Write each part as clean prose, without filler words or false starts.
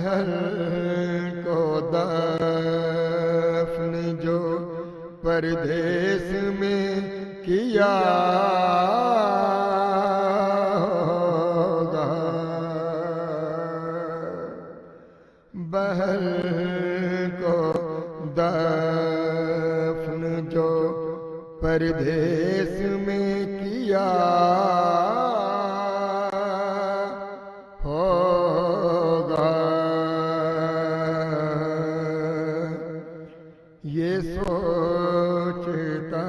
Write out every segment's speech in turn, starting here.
بہر کو دفن جو پردیس میں کیا ہوگا، بہر کو دفن جو پردیس میں کیا ہوگا، یہ سوچتا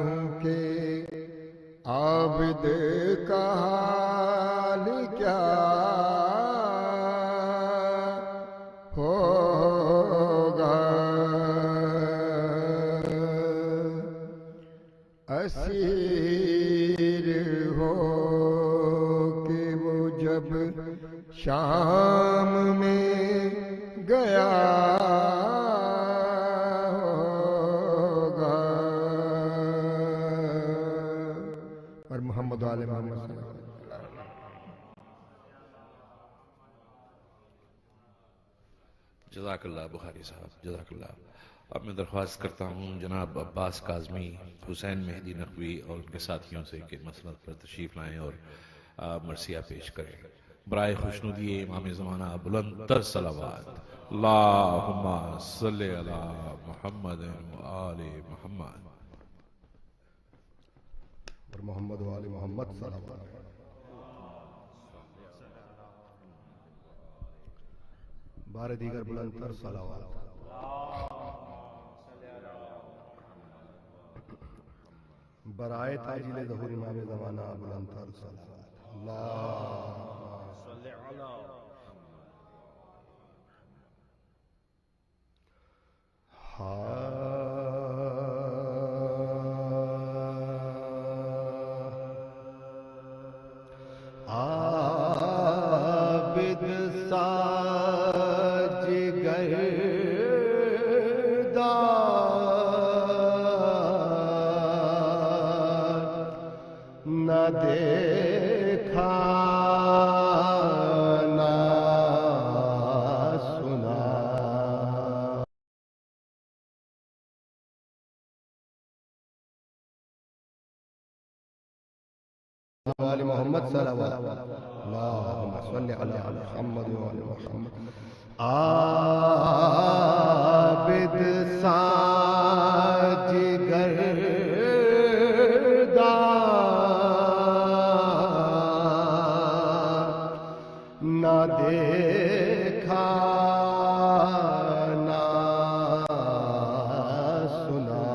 ہوں کہ عابد کا حال کیا ہوگا، اسیر ہو کہ وہ جب شام میں گیا ہوگا، اور محمد و آل محمد صلی اللہ علیہ وسلم۔ جزاک اللہ بخاری صاحب، جزاک اللہ۔ اب میں درخواست کرتا ہوں جناب عباس کاظمی، حسین مہدی نقوی اور ان کے ساتھیوں سے کہ مسند پر تشریف لائیں اور مرثیہ پیش کریں۔ برائے خوشنودی امام زمانہ بلند تر صلوات، اللہم صلی علی محمد و آل محمد۔ اور محمد و آل محمد صلی اللہ علیہ وسلم۔ بار دیگر بلند تر صلوات۔ برائے تاجیل ظہور امام زمانہ بلند تر صلوات، اللہم صلی علی عابد ساج گردان، نہ دیکھا نہ سنا، آل محمد صلی اللہ علیہ وسلم، اللہم صلی علی محمد و آل محمد۔ عابد ساج گردان، نہ دیکھا نہ سنا،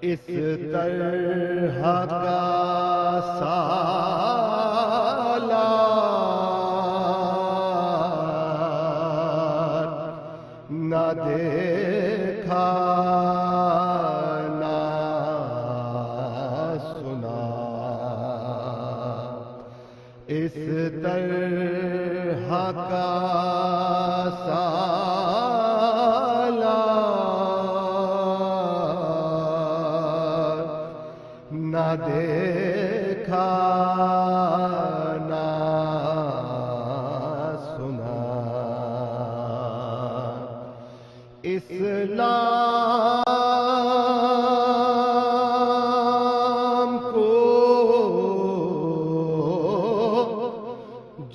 اس طرح کا سالار نہ دیکھا نہ سنا، اس طرح کا سالار نہ دیکھا نہ سنا، اسلام کو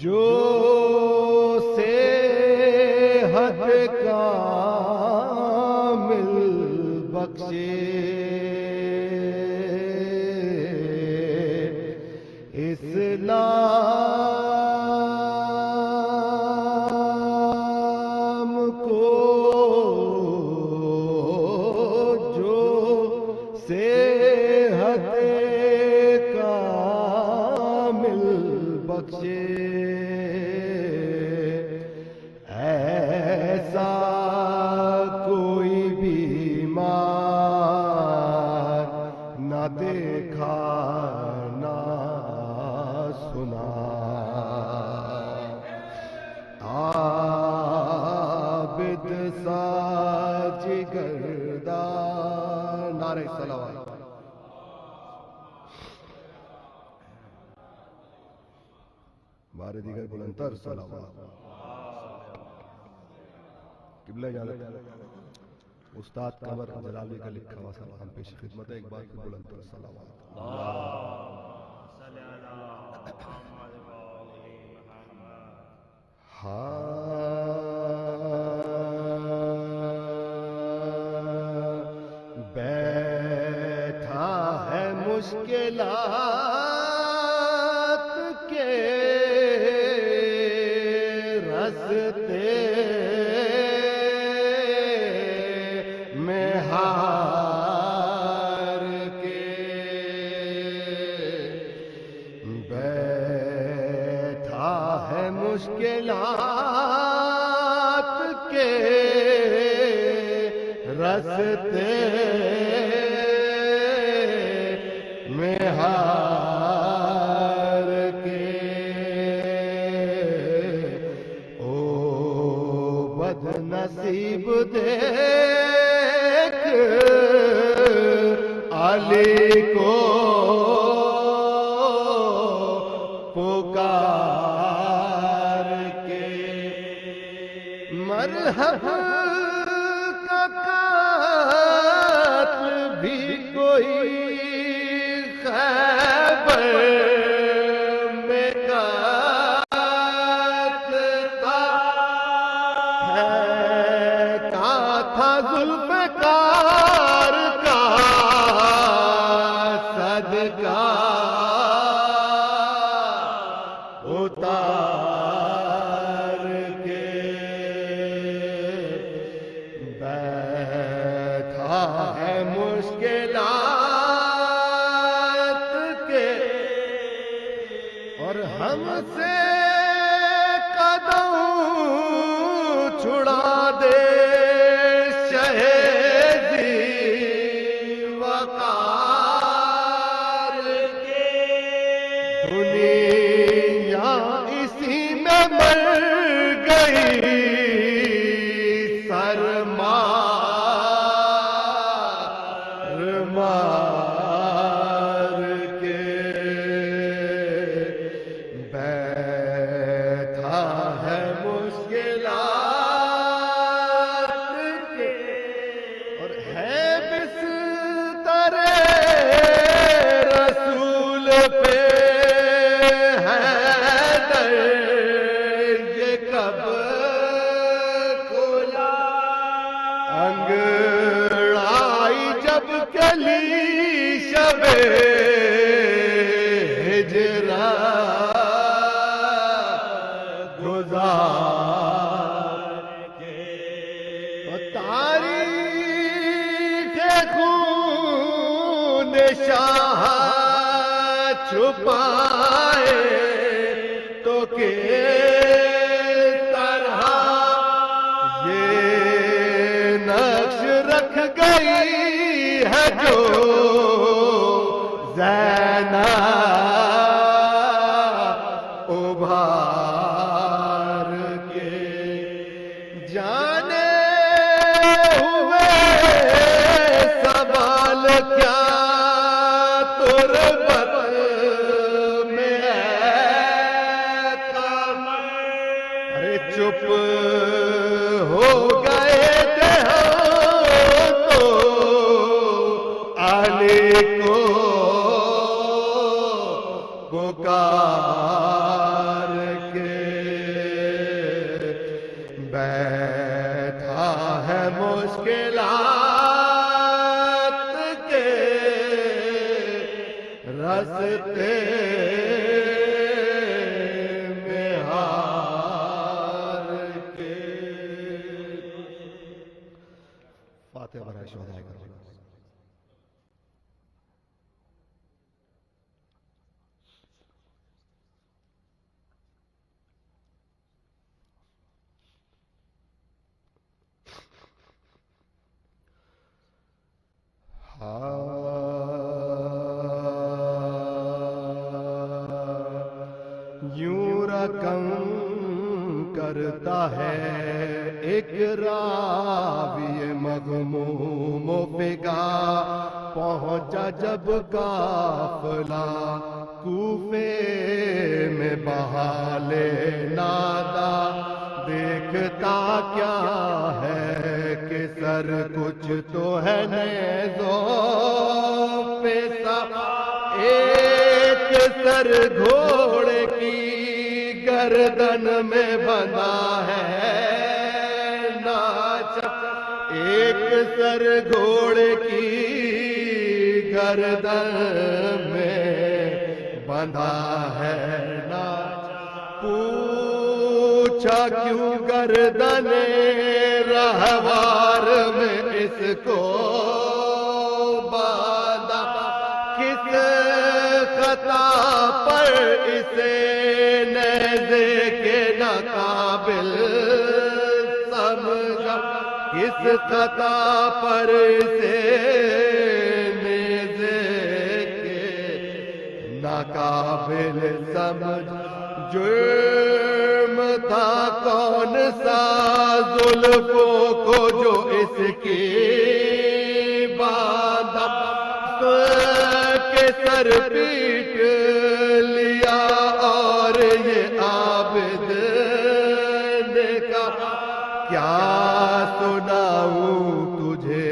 جو صحت کامل بخشے، اسلام کو جو صحت کامل بخشے، ایسا کوئی بیمار نہ دیکھا نہ سنا، عابد ساج گردان، نعرہ صلوات۔ بارے دیگر بلندتر صلوات. قبلہ جانب استاد قمر جلالی کا لکھا ہوا سلام پیش خدمت ہے. ایک بار پھر بلندتر صلوات. بیٹھا ہے مشکلات کے رستے میں ہار کے. بیٹھا ہے مشکلات کے رستے میں ہار کے. او بد نصیب دیکھ علی کو پکار کے. مرحب کا قاتل بھی کوئی خیبر میں کاتتا ہے. تھا ذوالفقار کا صدقہ اتار کے. بیٹھا ہے مشکلات کے اور ہم سے قدم چھڑا دے شہیدی وقار کے. دنیا اسی میں مر گئی سرمار مار کے. بیٹھا ہے مشکلات کے اور ہے بستر رسول پہ حیدر. یہ کب کھلا انگڑائی جب کلی شب ہجرت گزار کے. تاریخ خون شاہ چھپائے تو کس طرح یہ نقش رکھ گئی ہے جو زینب ابھار کے. جانے ہوئے سوال کیا تربت میں ہے قمر. ارے چپ ہو گئے تھے ہم تو علی کو پکار کے. بیٹھا ہے مشکلات کے رستے میں ہار کے. فاتحہ برائے شہداء کربلا. یوں رقم کرتا ہے ایک راوی مغموم و فگار پہنچا جب قافلہ کوفے میں بحال نادا دیکھتا کیا ہے کہ سر کچھ تو ہے نیزوں پہ سا ایک سر گھوڑے کی گردن میں بندھا ہے ناچا ایک سر گھوڑے کی گردن میں بندھا ہے ناچا پوچھا کیوں گردن رہوار میں اس کو باندھا کس خطا پر اسے نیزے کے ناقابل سمجھا کس خطا پر اسے نیزے کے ناقابل سمجھ جرم تھا کون سا زلفوں کو جو اس کی باندھا کے سر پیٹ لیا اور یہ عابد نے کہا کیا سناؤں تجھے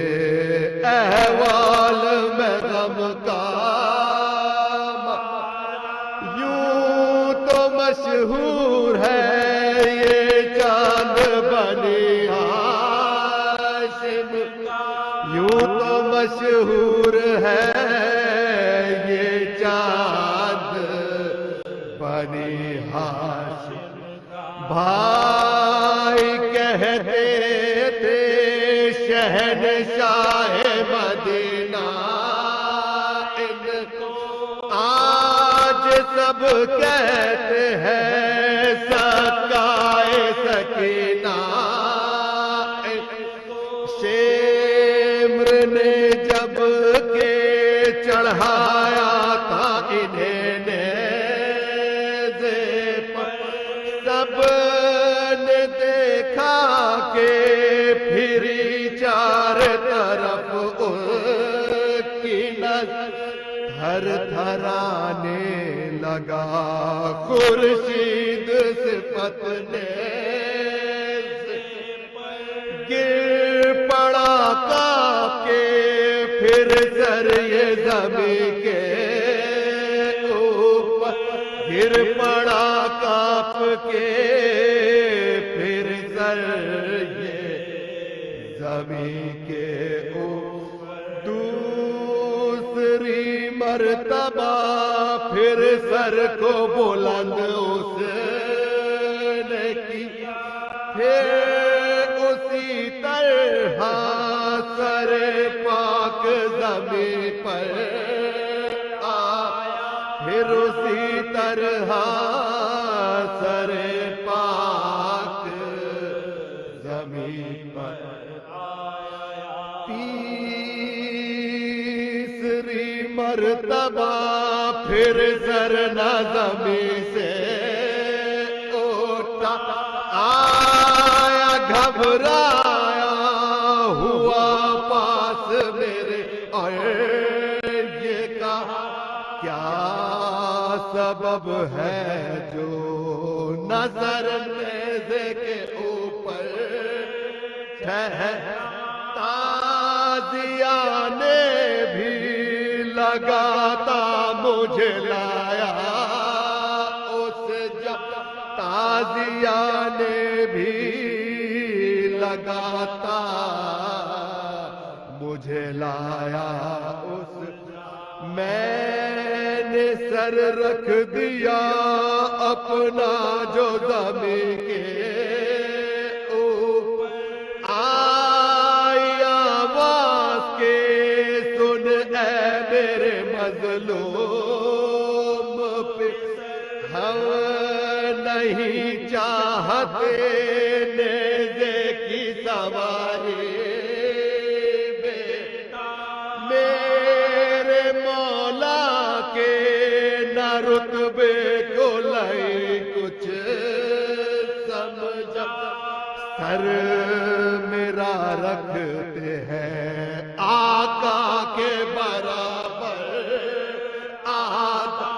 احوال میں غم کا یوں تو مشہور ہے یہ چاند بنی ہاشم یوں تو مشہور ہے یہ چاند بنی ہاشم بھائی کہتے تھے شہنشاہ مدینہ ان کو آج سب کہتے ہیں سکائے سکینہ شمر نے جب کے چڑھایا تھا انہیں نیزے پر سب نے دیکھا کہ پھری چار طرف ان کی نظر تھر تھرانے لگا خورشید صفت نیز گر پڑا کانپ کے پھر سر یہ زمین کے اوپر گر پڑا کانپ کے پھر سر یہ زمین کے اوپر دوسری مرتبہ پھر سر کو بلند اس نے کیا پھر اسی طرح سر پاک زمین پر آیا پھر اسی طرح سر پاک زمین پر آیا تیسری مرتبہ پھر سر نہ زمین سے اٹھا آیا گھبرایا ہوا پاس میرے اور یہ کہا کیا سبب ہے جو نظر نیزے کے اوپر تازیہ نے بھی لگاتا مجھے لایا اس جب تازیہ نے بھی لگاتا مجھے لایا اس میں نے سر رکھ دیا اپنا جو زمین کے اوپر آئی آواز کے سن اے میرے مظلوم پہ ہم نہیں چاہتے نیزے کی سواری میرے مولا کے نہ رتبے کو لئی کچھ سمجھا سر میرا رکھ رکھتے ہیں آقا کے برابر آدھا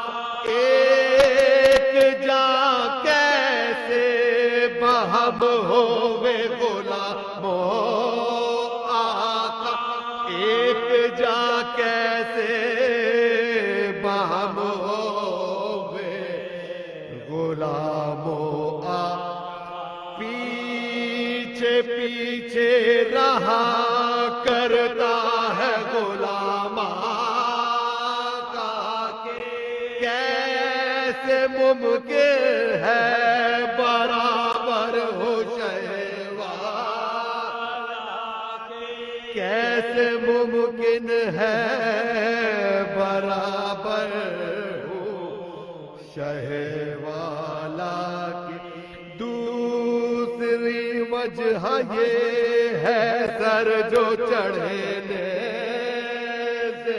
ایک جاں کیسے بہم ہوئے غلاموں آقا ایک جاں کیسے بہم ہوئے غلاموں پیچھے پیچھے رہا کرتا ہے غلام آقا کیسے ممکن ہے برابر ہو شہوار کیسے ممکن ہے برابر ہو شہ والا کی دوسری وجہ یہ ہے سر جو چڑھنے سے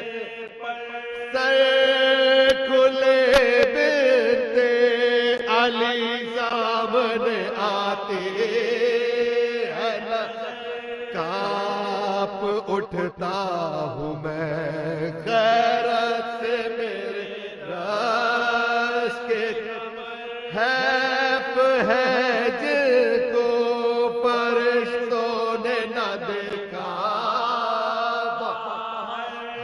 سر کھلے بنتے علی سامنے آتے ہیں کانپ اٹھتا ہوں میں غیرت سے میرے رش کے حیف ہے جن کو فرشتوں نے نہ دیکھا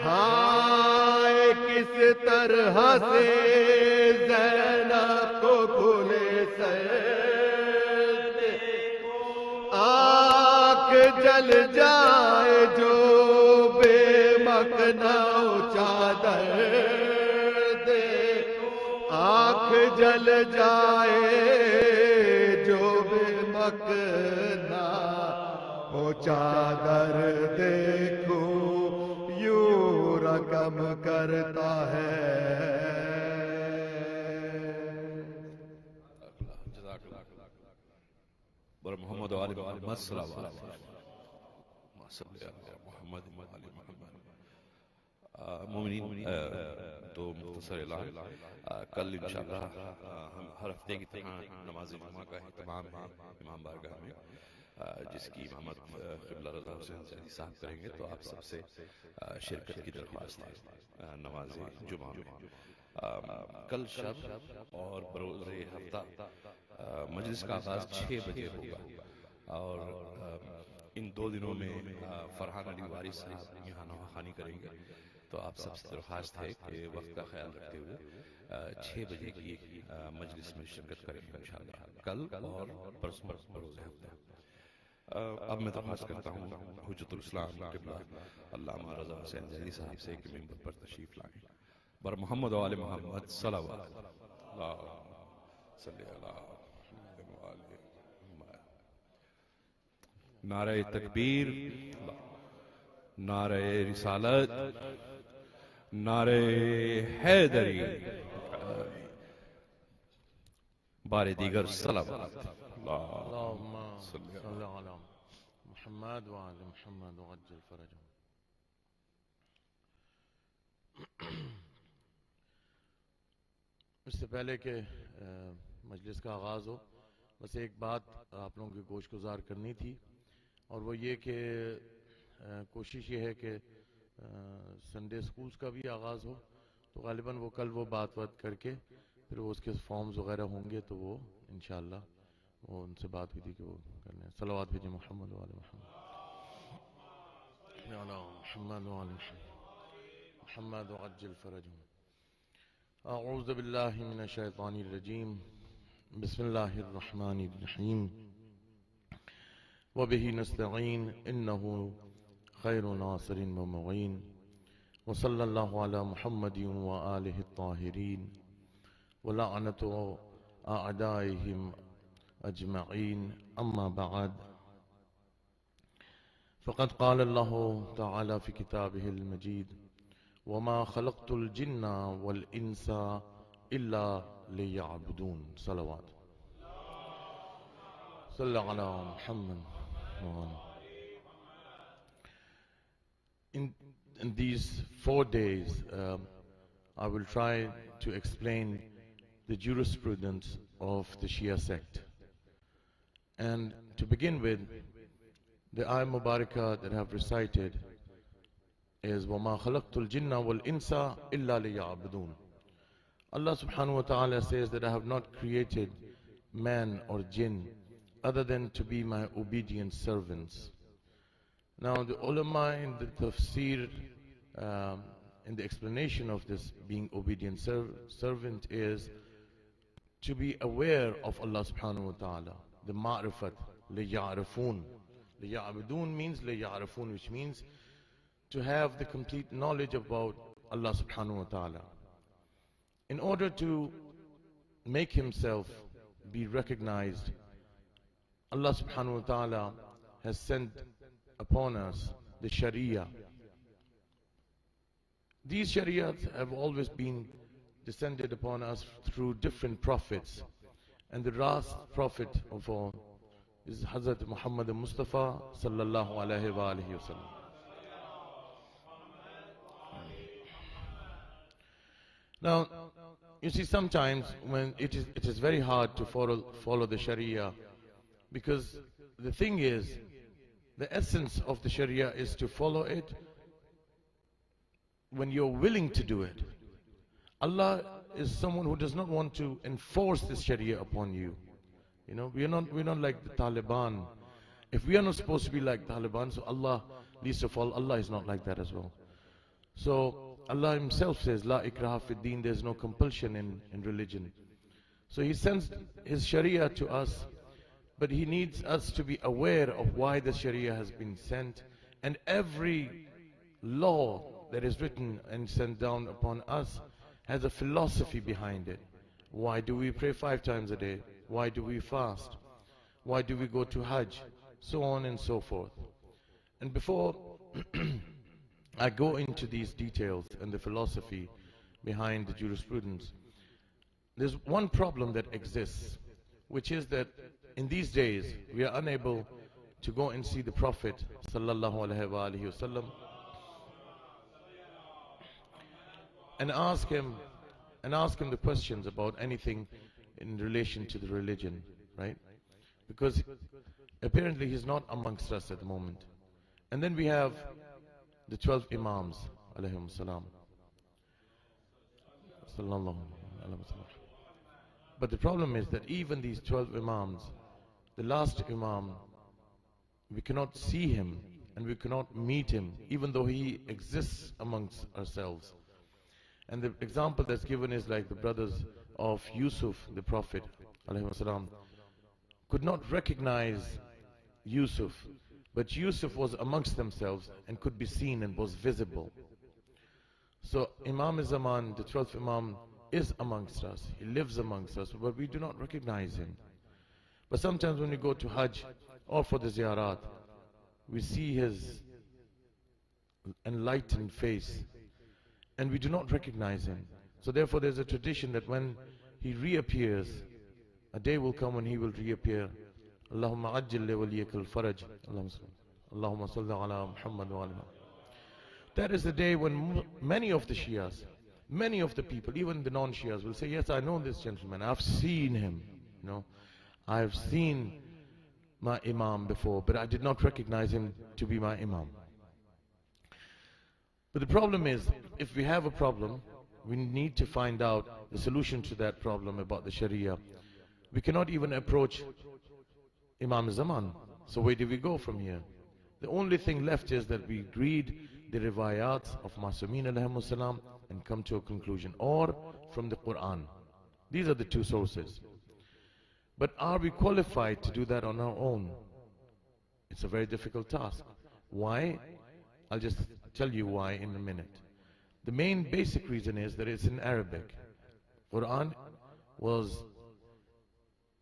ہائے کس طرح سے زینب کو کھلے سجدے آنکھ جل جائے جو بے مکنہ چادر دے آنکھ جل جائے جو بے مکنہ وہ چادر دیکھو یوں رقم کرتا ہے بر محمد و آل محمد صلی اللہ علیہ وسلم محمد و آل محمد مومنین تو مختصر اعلان کل انشاءاللہ ہم ہر ہفتے کی طرح نماز جمعہ کا اہتمام ہے امام بارگاہ میں جس کی امامت قبلہ رضا حسین زیدی صاحب کریں گے تو آپ سب سے شرکت کی درخواست ہے نماز جمعہ میں کل شب اور بروز ہفتہ مجلس کا آغاز 6 بجے ہوگا اور ان 2 دنوں میں فرحان علی واری صاحب یہاں نواخوانی کریں گے تو آپ سب سے درخواست ہے کہ وقت کا خیال رکھتے ہوئے 6 بجے کی مجلس میں شرکت کریں گے انشاءاللہ کل اور پرسوں بروز ہفتہ اب میں درخواست کرتا ہوں حجت الاسلام قبلہ علامہ رضا حسین زیدی صاحب سے کہ منبر پر تشریف لائیں بر محمد و آل محمد صلوات اللہ صلی اللہ نعرہ تکبیر نعرہ رسالت نعرہ حیدری بار دیگر صلوات اللہم صلی علی محمد وعلی محمد وعجل فرجہ اس سے پہلے کہ مجلس کا آغاز ہو بس ایک بات آپ لوگوں کی گوش گزار کرنی تھی اور وہ یہ کہ کوشش یہ ہے کہ سنڈے سکولز کا بھی آغاز ہو تو غالباً وہ کل وہ بات کر کے پھر وہ اس کے فارمز وغیرہ ہوں گے تو وہ انشاءاللہ وہ ان سے بات ہوئی تھی کہ وہ کرنے ہیں صلوات بھیجیں محمد و آل محمد محمد و آل محمد وعجل فرجهم اعوذ باللہ من الشیطان الرجیم بسم اللہ الرحمن الرحیم وبه نستعین انه خیر ناصر و معین وصلی اللہ علی محمد وآلہ الطاہرین ولعنت اعدائهم اجمعین اما بعد فقد قال اللہ تعالی فی کتابہ المجید وما خلقت الجن والانس الا لیعبدون صلوات صلی علی محمد In these 4 days, I will try to explain the jurisprudence of the Shia sect. And to begin with, The ayah Mubarakah that I have recited is وَمَا خَلَقْتُ الْجِنَّ وَالْإِنسَ إِلَّا لِيَعْبُدُونَ. Allah subhanahu wa ta'ala says that I have not created man or jinn other than to be my obedient servants. Now the ulama in the tafsir, in the explanation of this being obedient servant is to be aware of Allah subhanahu wa ta'ala. The ma'rifat, لِيَعْرِفُونَ. لِيَعْبُدُونَ means لِيَعْرِفُونَ, which means to have the complete knowledge about Allah subhanahu wa ta'ala. In order to make himself be recognized, Allah subhanahu wa ta'ala has sent upon us the Sharia. These Shariats have always been descended upon us through different prophets. And the last prophet of all is Hazrat Muhammad Mustafa sallallahu alayhi wa alihi wa sallam. Now, you see, sometimes when it is very hard to follow the Sharia, because the thing is, the essence of the Sharia is to follow it when you're willing to do it. Allah is someone who does not want to enforce this Sharia upon you. You know, we're not like the Taliban. If we are not supposed to be like Taliban, so Allah, least of all, Allah is not like that as well. So Allah himself says, La ikraha fi deen, there's no compulsion in religion. So he sends his Sharia to us, but he needs us to be aware of why the Sharia has been sent. And every law that is written and sent down upon us has a philosophy behind it. Why do we pray 5 times a day? Why do we fast? Why do we go to Hajj? So on and so forth. And before I go into these details and the philosophy behind the jurisprudence, there's one problem that exists, which is that in these days we are unable to go and see the Prophet sallallahu alaihi wasallam and ask him the questions about anything in relation to the religion, right? Because apparently he's not amongst us at the moment. And then we have the 12 Imams, alayhim salam. But the problem is that even these 12 Imams, the last Imam, we cannot see him and we cannot meet him, even though he exists amongst ourselves. And the example that's given is like the brothers of Yusuf, the Prophet, alayhim salam, could not recognize Yusuf, but Yusuf was amongst themselves and could be seen and was visible. So Imam Zaman, the 12th Imam, is amongst us. He lives amongst us, but we do not recognize him. But sometimes when we go to Hajj or for the Ziarat, we see his enlightened face and we do not recognize him. So therefore there's a tradition that when he reappears, a day will come when he will reappear. Allahumma ajil li waliyakal faraj. Allahumma salli ala Muhammad wa ala. That is the day when many of the Shias, many of the people, even the non-Shias, will say, yes, I know this gentleman. I've seen him. You know, I've seen my Imam before, but I did not recognize him to be my Imam. But the problem is, if we have a problem, we need to find out the solution to that problem about the Sharia. We cannot even approach Imam Zaman. So where do we go from here? The only thing left is that we read the riwayat of Masumeen alayhimus salam and come to a conclusion, or from the Quran. These are the two sources. But are we qualified to do that on our own? It's a very difficult task. Why? I'll just tell you why in a minute. The main basic reason is that it's in Arabic. Quran was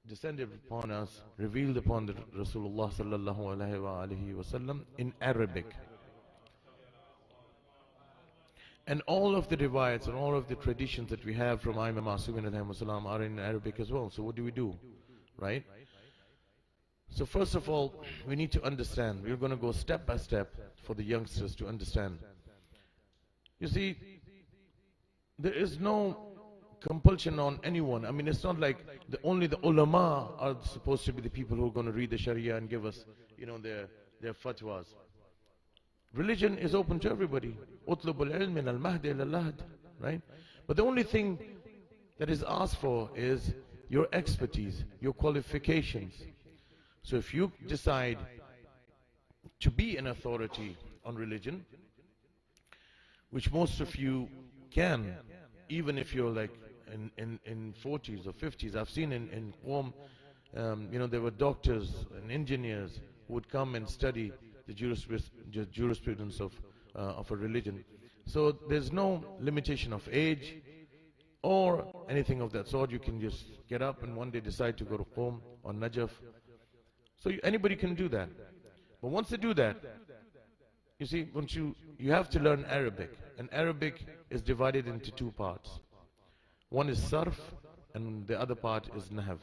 descended upon us, revealed upon the Rasulullah sallallahu alaihi wasallam in Arabic. And all of the riwayats and all of the traditions that we have from Imam Masumeen alayhi salam are in Arabic as well. So what do? Right? So first of all, we need to understand. We're going to go step by step for the youngsters to understand. You see, there is no compulsion on anyone. I mean, it's not like only the ulama are supposed to be the people who are going to read the Sharia and give us, you know, their their fatwas. Religion is open to everybody. اطلب العلم من المهد إلى اللهد, right? But the only thing that is asked for is your expertise, your qualifications. So if you decide to be an authority on religion, which most of you can, even if you're like in 40s or 50s. I've seen in Qom, there were doctors and engineers who would come and study the jurisprudence of a religion. So there's no limitation of age or anything of that sort. You can just get up and one day decide to go to Qom or Najaf. So anybody can do that. But once they do that, you see, once you have to learn Arabic. And Arabic is divided into two parts. One is sarf and the other part is nahv.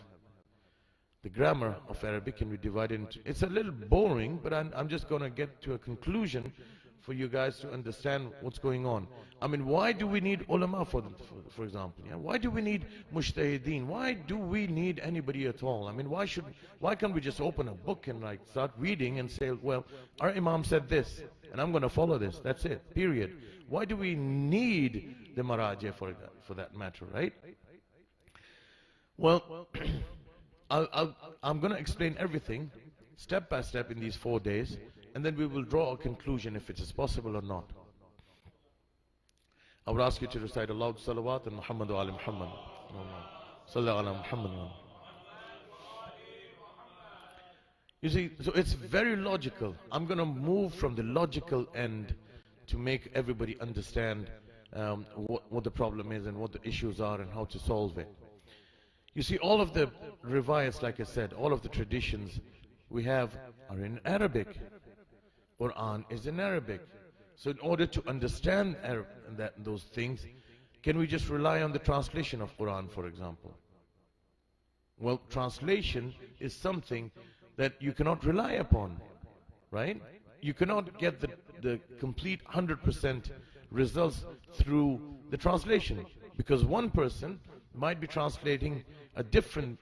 The grammar of Arabic can be divided into, it's a little boring, but I'm just going to get to a conclusion for you guys to understand what's going on. I mean, why do we need ulama for example? Yeah? Why do we need mujtahideen? Why do we need anybody at all? I mean, why can't we just open a book and like start reading and say, well, our imam said this and I'm going to follow this. That's it, period. Why do we need the maraji for that matter, right? Well, I'm going to explain everything step by step in these 4 days, and then we will draw a conclusion if it is possible or not. I would ask you to recite a loud salawat and Muhammad wa ali Muhammad. Sallallahu ala Muhammad. You see, so it's very logical. I'm going to move from the logical end to make everybody understand what the problem is and what the issues are and how to solve it. You see, all of the riwayats, like I said, all of the traditions we have are in Arabic. Quran is in Arabic. So in order to understand those things, can we just rely on the translation of Quran, for example? Well, translation is something that you cannot rely upon, right? You cannot get the complete 100% results through the translation, because one person might be translating a different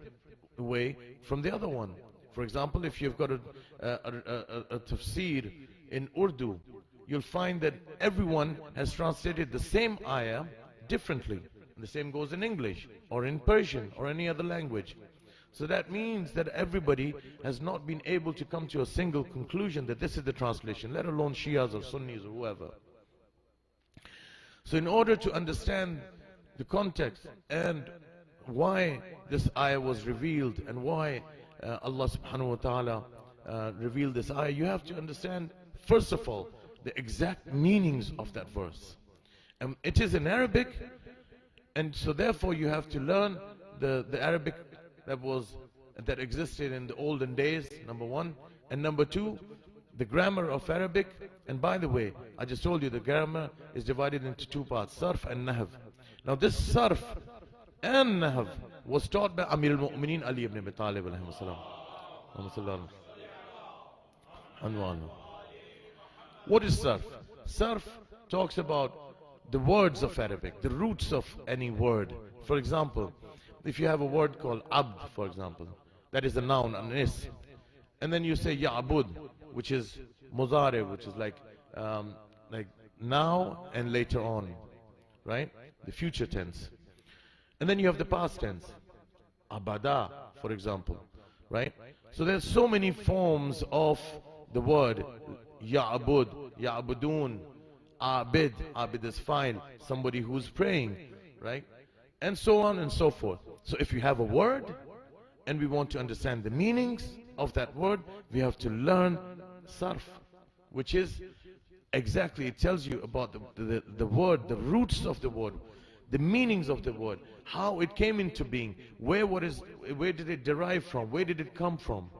way from the other one. For example, if you've got a tafsir in Urdu, you'll find that everyone has translated the same ayah differently. And the same goes in English or in Persian or any other language. So that means that everybody has not been able to come to a single conclusion that this is the translation, let alone Shias or Sunnis or whoever. So in order to understand the context and why this ayah was revealed and why Allah subhanahu wa ta'ala revealed this ayah, you have to understand, first of all, the exact meanings of that verse. And it is in Arabic, and so therefore you have to learn the Arabic that existed in the olden days, number one. And number two, the grammar of Arabic. And by the way, I just told you the grammar is divided into two parts, sarf and nahv. Now this sarf and nahv was taught by Amir al-Mu'mineen Ali ibn Abi Talib alayhi salam. What is sarf? Sarf talks about the words of Arabic, the roots of any word. For example, if you have a word called abd, for example, that is a noun, an is, and then you say ya'bud, which is muzare, which is like now and later on, right? The future tense. And then you have the past tense, abada, for example, right? So there's so many forms of the word ya'bud, ya'budun, abid, abid is fine, somebody who's praying, right? And so on and so forth. So if you have a word and we want to understand the meanings of that word, we have to learn sarf, which is exactly, it tells you about the word, the roots of the word, the meanings of the word, how it came into being, where did it derive from, where did it come from.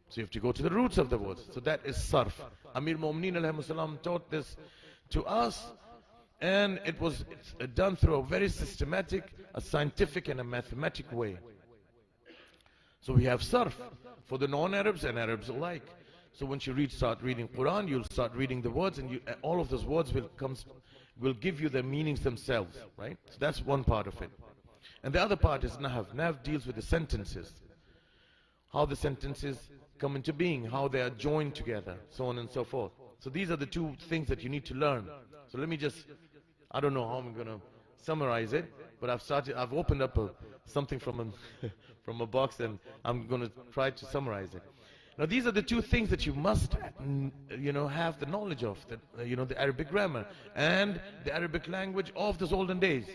So you have to go to the roots of the words. So that is sarf. Amir Mu'mineen alayhi salam taught this to us, and it was done through a very systematic, a scientific and a mathematic way. So we have sarf for the non-Arabs and Arabs alike. So once you start reading Quran, you'll start reading the words, and all of those words will give you the meanings themselves, right? So that's one part of it. And the other part is nahv. Nahv deals with the sentences, how the sentences come into being, how they are joined together, so on and so forth. So these are the two things that you need to learn. So let me just, I don't know how I'm going to summarize it, but I've opened up something from from a box, and I'm going to try to summarize it. Now these are the two things that you must, have the knowledge of, the Arabic grammar and the Arabic language of those olden days.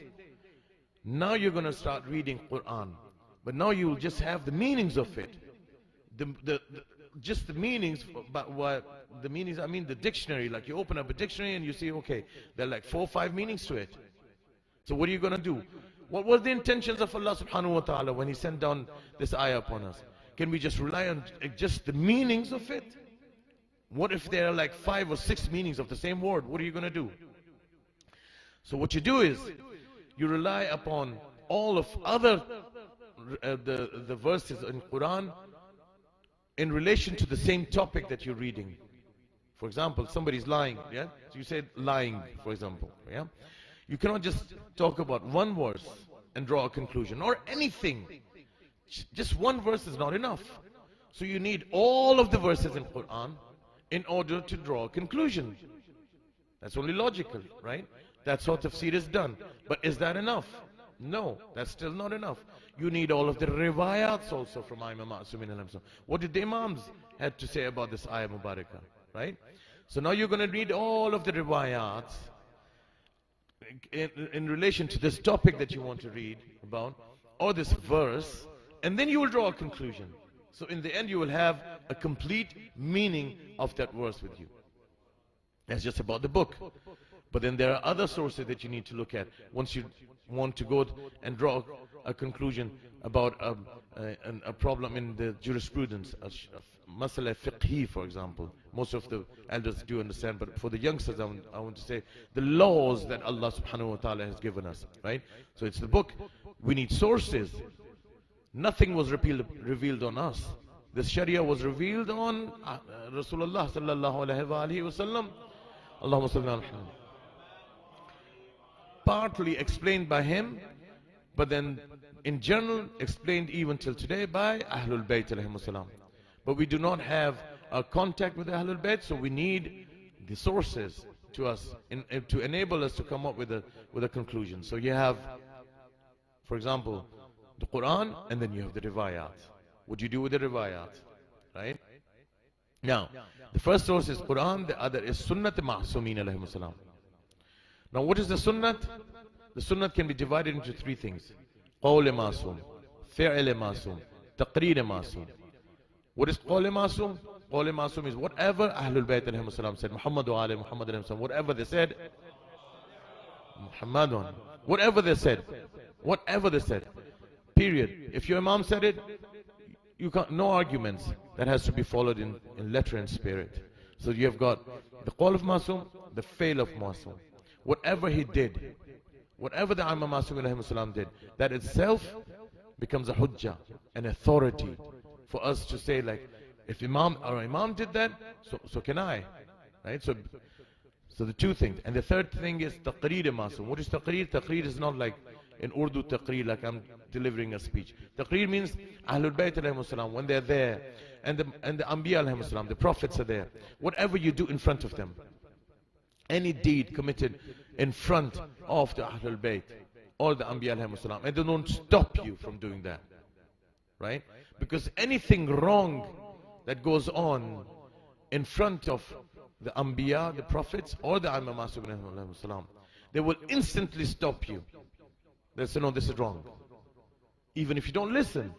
Now you're going to start reading Quran, but now you will just have the meanings of it. Just the meanings, but what the meanings, I mean the dictionary. Like you open up a dictionary and you see, okay, there are like 4 or 5 meanings to it. So what are you going to do? What were the intentions of Allah subhanahu wa ta'ala when He sent down this ayah upon us? Can we just rely on just the meanings of it? What if there are like 5 or 6 meanings of the same word? What are you going to do? So what you do is, you rely upon all of other the verses in Quran in relation to the same topic that you're reading. For example, somebody's lying, yeah? So you said lying, for example, yeah? You cannot just talk about one verse and draw a conclusion, or anything. Just one verse is not enough. So you need all of the verses in Quran in order to draw a conclusion. That's only logical, right? That's how tafsir is done. But is that enough? No, that's still not enough. You need all of the riwayats also from Imam Ma'sumin al-Hamsa. What did the Imams had to say about this ayah Mubarakah, right? So now you're going to read all of the riwayats in relation to this topic that you want to read about, or this verse, and then you will draw a conclusion. So in the end you will have a complete meaning of that verse with you. That's just about the book. But then there are other sources that you need to look at once you want to go and draw a conclusion about a problem in the jurisprudence, a masala fiqhi, for example. Most of the elders do understand, but for the youngsters I want to say the laws that Allah subhanahu wa ta'ala has given us, right? So it's the book. We need sources. Nothing was revealed on us. This Sharia was revealed on Rasulullah sallallahu alaihi wasallam. Allahumma salli ala Muhammad. Partly explained by him, but then in general explained even till today by Ahlul Bayt alayhimus salam. But we do not have a contact with Ahlul Bayt, so we need the sources to us to enable us to come up with a conclusion. So you have, for example, the Quran, and then you have the riwayat. What do you do with the riwayat? Right? Now, the first source is Quran, the other is Sunnat Ma'sumin alayhimus salam. Now what is the Sunnat? The Sunnat can be divided into 3 things. Qawl Ma'sum, Fi'l Ma'sum, Taqreer Ma'sum. What is Qawl Ma'sum? Qawl Ma'sum is whatever Ahlul Bayt alayhimus salam said, Muhammad wa alayhi Muhammad alayhi salam, whatever they said, Muhammadun, whatever they said, period. If your Imam said it, you can't, no arguments. That has to be followed in letter and spirit. So you have got the Qawl of Ma'sum, the Fail of Ma'sum. Whatever he did, whatever the Imam Ma'sum alayhi salam did, that itself becomes a hujjah, an authority for us to say, like, if our Imam did that, so can I, right? So the 2 things. And the third thing is Taqreer Ma'sum. What is Taqreer? Taqreer is not like in Urdu Taqreer, like I'm delivering a speech. Taqreer means Ahlul Bayt alayhi salam, when they're there, and the Anbiya alayhi salam, the prophets are there. Whatever you do in front of them, any deed committed in front of the Ahlul Bayt or the Anbiya alayhi salam, and they don't stop you from doing that, right? Because anything wrong that goes on in front of the Anbiya, the prophets, or the Imam Ma'sum alayhi salam, they will instantly stop you. They'll say, no, this is wrong. Even if you don't listen,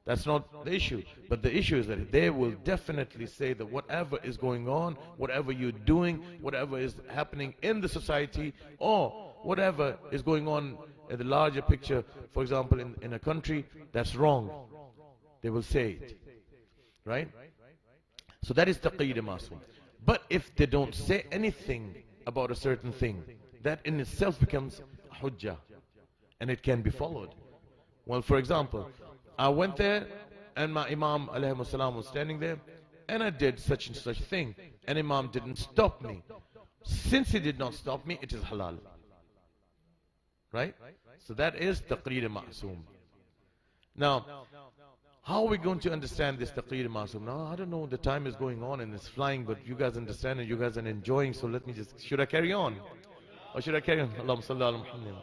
that's not the issue. But the issue is that they will definitely say that whatever is going on, whatever you're doing, whatever is happening in the society, or whatever is going on in the larger picture, for example, in a country, that's wrong. They will say it. Right? So that is Taqreer Ma'sum. But if they don't say anything about a certain thing, that in itself becomes hujjah, and it can be followed. Well, for example, I went there and my Imam alayhi salam was standing there, and I did such and such thing, and Imam didn't stop me. Since he did not stop me, it is halal. Right? So that is Taqreer Ma'sum. Now, How are we going to understand this taqrir masum? No, I don't know, the time is going on and it's flying, but you guys understand and you guys are enjoying, so let me just, should I carry on? Or should I carry on? Allahumma salli ala Muhammad.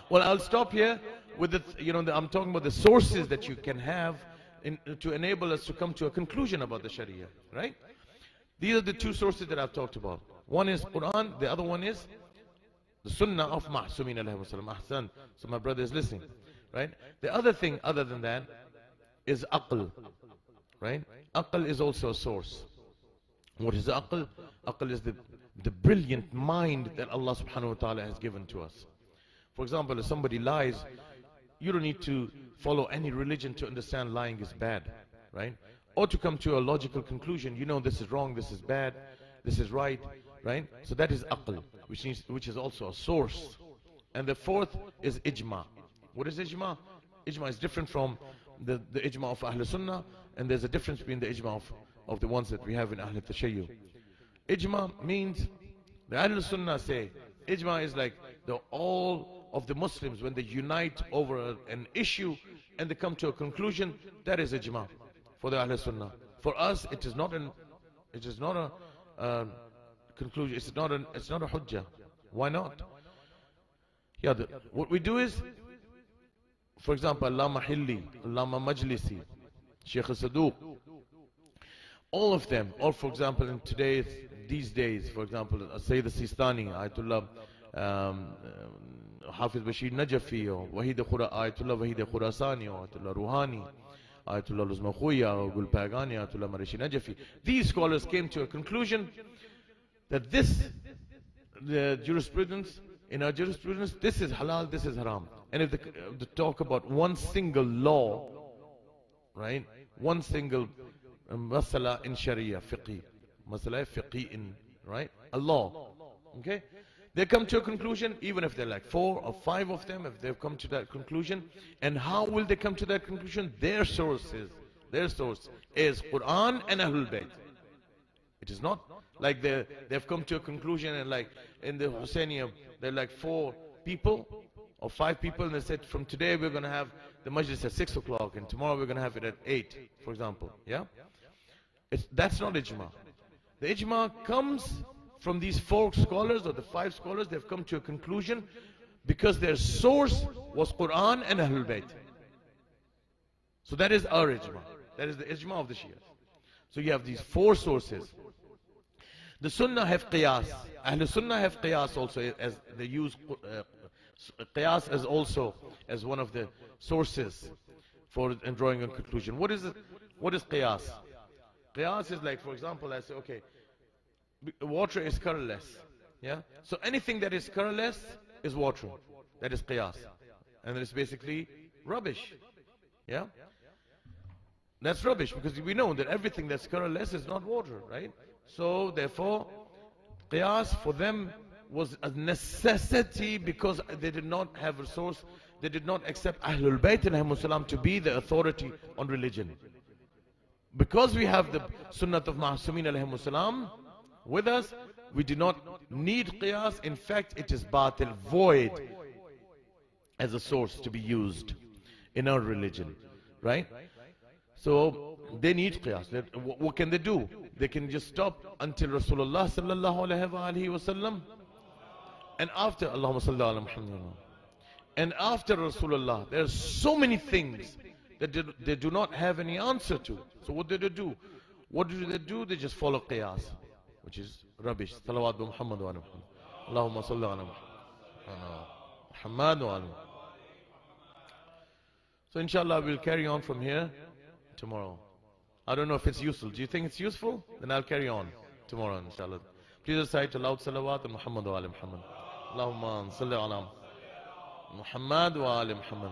Well, I'll stop here with the, I'm talking about the sources that you can have to enable us to come to a conclusion about the Sharia, right? These are the two sources that I've talked about. One is Quran, the other one is the Sunnah of Ma'sumin alayhi salam. Ahsan. So my brother is listening, right? The other thing other than that is Aql, right? Aql is also a source. What is Aql? Aql is the brilliant mind that Allah subhanahu wa ta'ala has given to us. For example, if somebody lies, you don't need to follow any religion to understand lying is bad, right? Or to come to a logical conclusion, this is wrong, this is bad, this is right, right? So that is aql, which is also a source. And the fourth is ijma. What is ijma? Ijma is different from the ijma of Ahl Sunnah, and there's a difference between the ijma of the ones that we have in Ahl Tashayyu. Ijma means, the Ahl Sunnah say, ijma is like all of the Muslims, when they unite over an issue and they come to a conclusion, that is ijma for the Ahl Sunnah. For us, it is not a conclusion, it's not a hujjah. Why not? Yeah, what we do is, for example, Allama Hilli, Allama Majlisi, Shaykh Saduq, all of them, or for example, these days, for example, Sayyid Sistani, Ayatullah Hafiz Bashir Najafi, or Ayatullah Wahid Khurasani, or Ayatullah Ruhani, Ayatullah Luzma Khuya, or Gul Pagani, Ayatullah Marishi Najafi. These scholars came to a conclusion that the jurisprudence, in our jurisprudence, this is halal, this is haram. And if they talk about one single law, right? One single masala in Sharia, fiqh, masala fiqh in, right? A law, okay? They come to a conclusion, even if they're like 4 or 5 of them, if they've come to that conclusion. And how will they come to that conclusion? Their source is Quran and Ahlul Bayt. It is not like they've come to a conclusion and like in the Hussainiyah, they're like 4 people or 5 people, and they said, from today we're going to have the Majlis at 6 o'clock and tomorrow we're going to have it at 8, for example. Yeah? That's not ijma. The ijma comes from these 4 scholars or the 5 scholars. They've come to a conclusion because their source was Quran and Ahlul Bayt. So that is our ijma. That is the ijma of the Shias. So you have these 4 sources. The Sunnah have qiyas. Ahl Sunnah have qiyas also, as they use qiyas as also as one of the sources for drawing a conclusion. What is qiyas? Qiyas is like, for example, I say, okay, water is colorless. Yeah? So anything that is colorless is water. That is qiyas. And it's basically rubbish. Yeah? That's rubbish, because we know that everything that's colorless is not water, right? So therefore, qiyas for them was a necessity, because they did not have a source. They did not accept Ahlul Bayt alayhimus salam to be the authority on religion. Because we have the Sunnah of Ma'sumin alayhimus salam with us, we do not need qiyas. In fact, it is batil, void, as a source to be used in our religion, right? So they need qiyas. What can they do? They can just stop until Rasulullah sallallahu alayhi wa sallam, and after Allahumma salli ala Muhammad, and after Rasulullah, there are so many things that they do not have any answer to. So what do they do? What do they do? They just follow qiyas, which is rubbish. Salawat bi Muhammad wa ala Muhammad. Allahumma salli ala Muhammad wa ala. So inshallah we'll carry on from here tomorrow. I don't know if it's useful. Do you think it's useful? Then I'll carry on tomorrow, inshallah. Please recite a loud salawat on Muhammad wa ala Muhammad. Allahumma salli ala Muhammad wa ala Muhammad.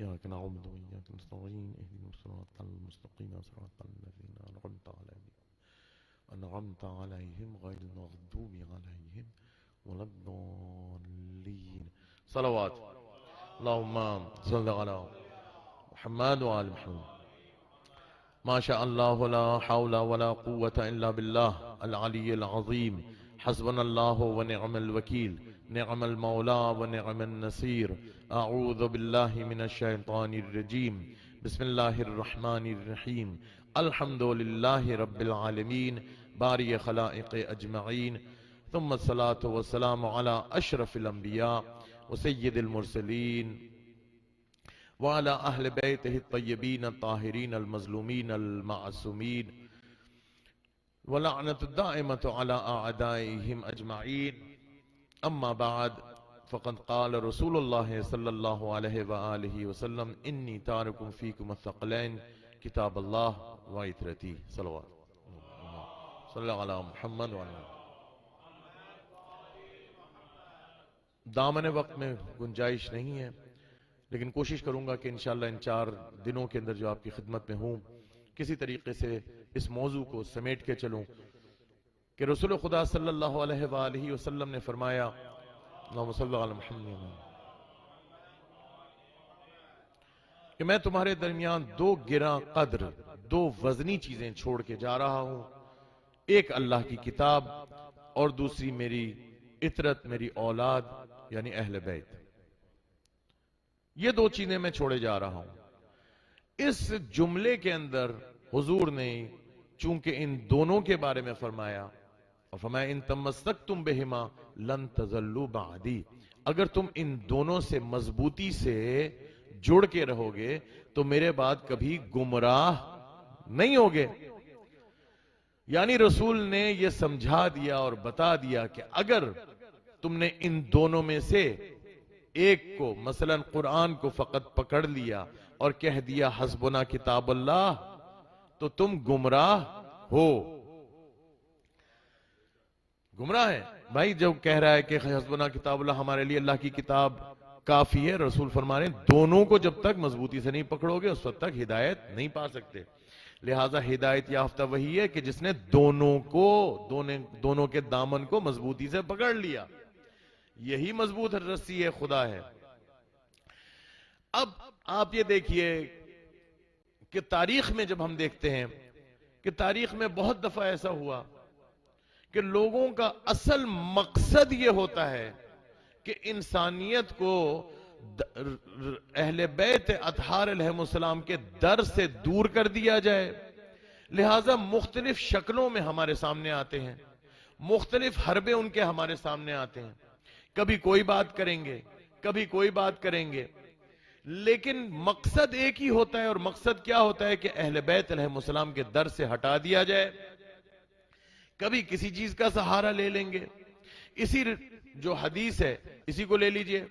إياك نعبد وإياك نستعين اهدنا الصراط المستقيم صراط الذين أنعمت عليهم غير المغضوب عليهم ولا الضالين. صلوات. اللهم صل على محمد وآل محمد. ما شاء الله لا حول ولا قوة إلا بالله العلي العظيم. حسبنا الله ونعم الوكيل، نعم المولى ونعم النصير. أعوذ بالله من الشيطان الرجيم. بسم الله الرحمن الرحيم. الحمد لله رب العالمين بارئ خلائق أجمعين، ثم الصلاة والسلام على أشرف الأنبياء وسيد المرسلين وعلى أهل بيته الطيبين الطاهرين المظلومين المعصومين، ولعنة الدائمة على أعدائهم أجمعين. أما بعد، فقد قال رسول الله صلى الله عليه وآله وسلم: إني تارك فيكم الثقلين كتاب الله وعترتي. صلوات. صلی اللہ علیہ محمد وعلی. دامن وقت میں گنجائش نہیں ہے، لیکن کوشش کروں گا کہ انشاءاللہ ان 4 دنوں کے اندر جو آپ کی خدمت میں ہوں، کسی طریقے سے اس موضوع کو سمیٹ کے چلوں کہ رسول خدا صلی اللہ علیہ وآلہ وسلم نے فرمایا، اللہم صلی علی محمد، کہ میں تمہارے درمیان 2 گراں قدر، 2 وزنی چیزیں چھوڑ کے جا رہا ہوں، ایک اللہ کی کتاب اور دوسری میری عطرت، میری اولاد یعنی اہل بیت. یہ 2 چیزیں میں چھوڑے جا رہا ہوں. اس جملے کے اندر حضور نے چونکہ ان دونوں کے بارے میں فرمایا، اور فرمایا ان تمسکتم بہما لن تضلوا بعدی، اگر تم ان دونوں سے مضبوطی سے جڑ کے رہو گے تو میرے بعد کبھی گمراہ نہیں ہوگے. یعنی رسول نے یہ سمجھا دیا اور بتا دیا کہ اگر تم نے ان دونوں میں سے ایک کو، مثلا قرآن کو فقط پکڑ لیا اور کہہ دیا حسبنا کتاب اللہ، تو تم گمراہ ہو. گمراہ ہے بھائی جو کہہ رہا ہے کہ حسبنا کتاب اللہ، ہمارے لیے اللہ کی کتاب کافی ہے. رسول فرما رہے ہیں دونوں کو جب تک مضبوطی سے نہیں پکڑو گے اس وقت تک ہدایت نہیں پا سکتے. لہٰذا ہدایت یافتہ وہی ہے کہ جس نے دونوں کے دامن کو مضبوطی سے پکڑ لیا. یہی مضبوط رسی ہے، خدا ہے. اب آپ یہ دیکھیے کہ تاریخ میں جب ہم دیکھتے ہیں کہ تاریخ میں بہت دفعہ ایسا ہوا کہ لوگوں کا اصل مقصد یہ ہوتا ہے کہ انسانیت کو اہل بیت اطہار علیہ السلام کے در سے دور کر دیا جائے. لہٰذا مختلف شکلوں میں ہمارے سامنے آتے ہیں، مختلف حربے ان کے ہمارے سامنے آتے ہیں. کبھی کوئی بات کریں گے، کبھی کوئی بات کریں گے، لیکن مقصد ایک ہی ہوتا ہے. اور مقصد کیا ہوتا ہے کہ اہل بیت علیہ السلام کے در سے ہٹا دیا جائے. کبھی کسی چیز کا سہارا لے لیں گے. اسی جو حدیث ہے اسی کو لے لیجئے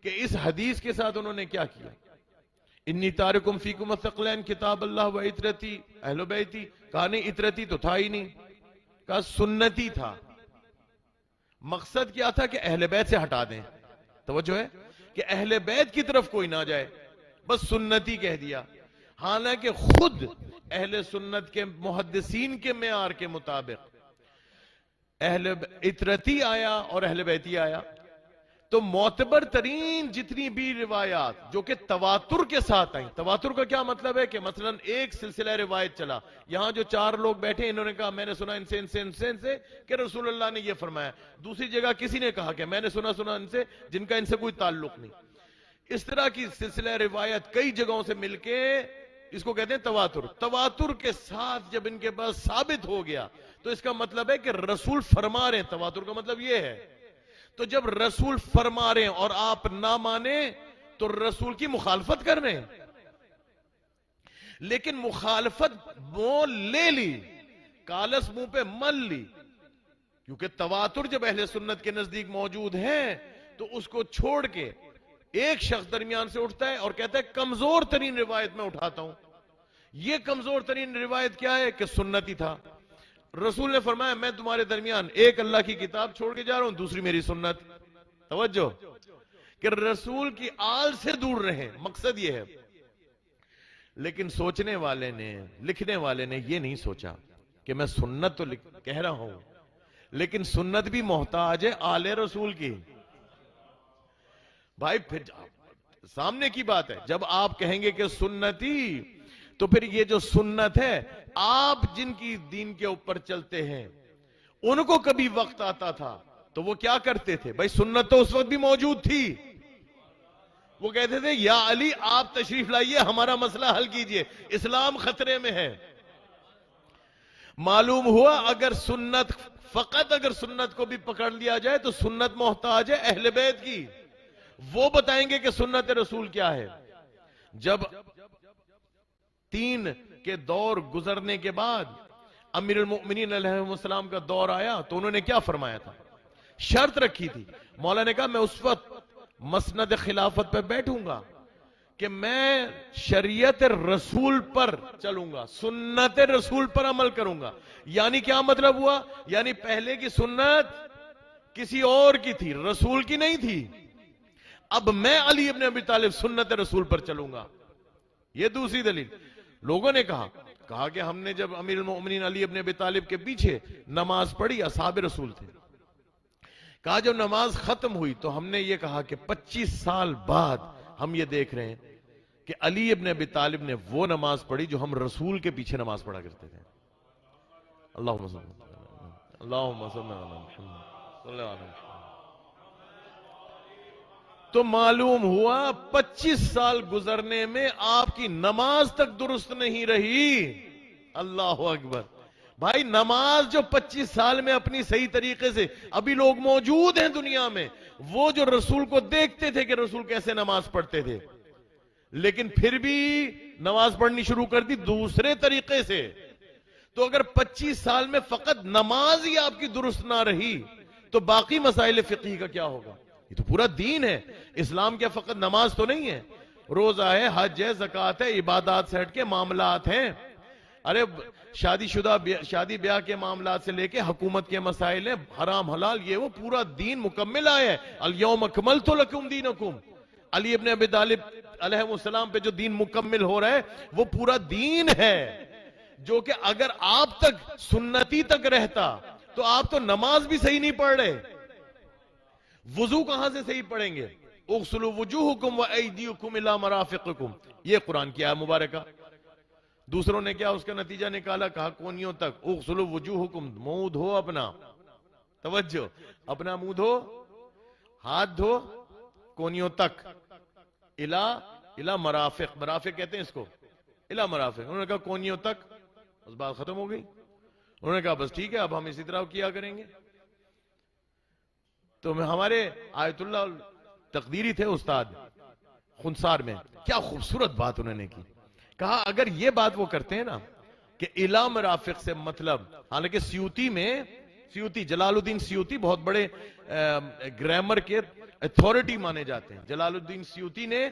کہ اس حدیث کے ساتھ انہوں نے کیا کیا، انی تارکم فیکم الثقلین کتاب اللہ و عطرتی اہل بیتی. کہا نہیں عطرتی تو تھا ہی نہیں، کہا سنتی تھا. مقصد کیا تھا کہ اہل بیت سے ہٹا دیں. توجہ ہے کہ اہل بیت کی طرف کوئی نہ جائے، بس سنتی کہہ دیا. حالانکہ خود اہل سنت کے محدثین کے معیار کے مطابق اہل عطرتی آیا اور اہل بیتی آیا. تو معتبر ترین جتنی بھی روایات جو کہ تواتر کے ساتھ آئیں. تواتر کا کیا مطلب ہے کہ مثلا ایک سلسلہ روایت چلا، یہاں جو 4 لوگ بیٹھے انہوں نے کہا میں نے سنا ان سے کہ رسول اللہ نے یہ فرمایا. دوسری جگہ کسی نے کہا کہ میں نے سنا ان سے جن کا ان سے کوئی تعلق نہیں. اس طرح کی سلسلہ روایت کئی جگہوں سے مل کے اس کو کہتے ہیں تواتر. تواتر کے ساتھ جب ان کے پاس ثابت ہو گیا تو اس کا مطلب ہے کہ رسول فرما رہے ہیں. تواتر کا مطلب یہ ہے. تو جب رسول فرما رہے ہیں اور آپ نہ مانیں تو رسول کی مخالفت کر رہے ہیں. لیکن مخالفت مول لے لی، کالس منہ پہ مل لی، کیونکہ تواتر جب اہل سنت کے نزدیک موجود ہے تو اس کو چھوڑ کے ایک شخص درمیان سے اٹھتا ہے اور کہتا ہے کمزور ترین روایت میں اٹھاتا ہوں. یہ کمزور ترین روایت کیا ہے کہ سنتی تھا. رسول نے فرمایا میں تمہارے درمیان ایک اللہ کی کتاب چھوڑ کے جا رہا ہوں، دوسری میری سنت. توجہ کہ رسول کی آل سے دور رہیں، مقصد یہ ہے. لیکن سوچنے والے نے، لکھنے والے نے یہ نہیں سوچا کہ میں سنت تو کہہ رہا ہوں، لیکن سنت بھی محتاج ہے آل رسول کی. بھائی پھر سامنے کی بات ہے، جب آپ کہیں گے کہ سنتی، تو پھر یہ جو سنت ہے، آپ جن کی دین کے اوپر چلتے ہیں ان کو کبھی وقت آتا تھا تو وہ کیا کرتے تھے؟ بھائی سنت تو اس وقت بھی موجود تھی. وہ کہتے تھے یا علی آپ تشریف لائیے، ہمارا مسئلہ حل کیجئے، اسلام خطرے میں ہے. معلوم ہوا اگر سنت، فقط اگر سنت کو بھی پکڑ لیا جائے تو سنت محتاج ہے اہل بیت کی. وہ بتائیں گے کہ سنت رسول کیا ہے. جب 3 کے دور گزرنے کے بعد امیر المؤمنین علیہ السلام کا دور آیا تو انہوں نے کیا فرمایا تھا؟ شرط رکھی تھی. مولا نے کہا میں اس وقت مسند خلافت پہ بیٹھوں گا کہ میں شریعت رسول پر چلوں گا، سنت رسول پر عمل کروں گا. یعنی کیا مطلب ہوا؟ یعنی پہلے کی سنت کسی اور کی تھی، رسول کی نہیں تھی. اب میں علی ابن ابی طالب سنت رسول پر چلوں گا. یہ دوسری دلیل. لوگوں نے کہا کہ ہم نے جب امیر المؤمنین علی ابن ابی طالب کے پیچھے نماز پڑھی، اصحاب رسول تھے، کہا جب نماز ختم ہوئی تو ہم نے یہ کہا کہ 25 سال بعد ہم یہ دیکھ رہے ہیں کہ علی ابن ابی طالب نے وہ نماز پڑھی جو ہم رسول کے پیچھے نماز پڑھا کرتے تھے. اللہم صلی اللہ علیہ وسلم. تو معلوم ہوا 25 سال گزرنے میں آپ کی نماز تک درست نہیں رہی. اللہ اکبر. بھائی نماز جو 25 سال میں اپنی صحیح طریقے سے، ابھی لوگ موجود ہیں دنیا میں وہ جو رسول کو دیکھتے تھے کہ رسول کیسے نماز پڑھتے تھے، لیکن پھر بھی نماز پڑھنی شروع کر دی دوسرے طریقے سے. تو اگر 25 سال میں فقط نماز ہی آپ کی درست نہ رہی تو باقی مسائل فقہی کا کیا ہوگا؟ یہ تو پورا دین ہے. اسلام کیا فقط نماز تو نہیں ہے، روزہ ہے، حج ہے، زکوٰۃ ہے، عبادات سے ہٹ کے معاملات ہیں. ارے شادی بیاہ کے معاملات سے لے کے حکومت کے مسائل ہیں، حرام حلال، یہ وہ پورا دین مکمل آیا ہے. الیوم اکملت لکم دینکم. علی ابن ابی طالب علیہ السلام پہ جو دین مکمل ہو رہا ہے وہ پورا دین ہے، جو کہ اگر آپ تک سنتی تک رہتا تو آپ تو نماز بھی صحیح نہیں پڑھ رہے. وضو کہاں سے صحیح پڑھیں گے؟ اغسلوا وجوہکم وایدیکم الی مرافقکم. یہ قرآن کی آیت مبارکہ. دوسروں نے کیا اس کا نتیجہ نکالا؟ کہا کونیوں تک. اغسلوا وجوہکم، منہ دھو اپنا، توجہ، اپنا منہ دھو، ہاتھ دھو کونیوں تک، الی مرافق. مرافق کہتے ہیں اس کو، الی مرافق. انہوں نے کہا کونیوں تک. بس بات ختم ہو گئی. انہوں نے کہا بس ٹھیک ہے اب ہم اسی طرح کیا کریں گے. تو ہمارے آیت اللہ تقدیری تھے استاد خنسار میں، کیا خوبصورت بات انہوں نے کی. کہا اگر یہ بات وہ کرتے ہیں نا کہ الی مرافق سے مطلب، حالانکہ سیوطی جلال الدین سیوطی بہت بڑے گرامر کے اتھارٹی مانے جاتے ہیں. جلال الدین سیوطی نے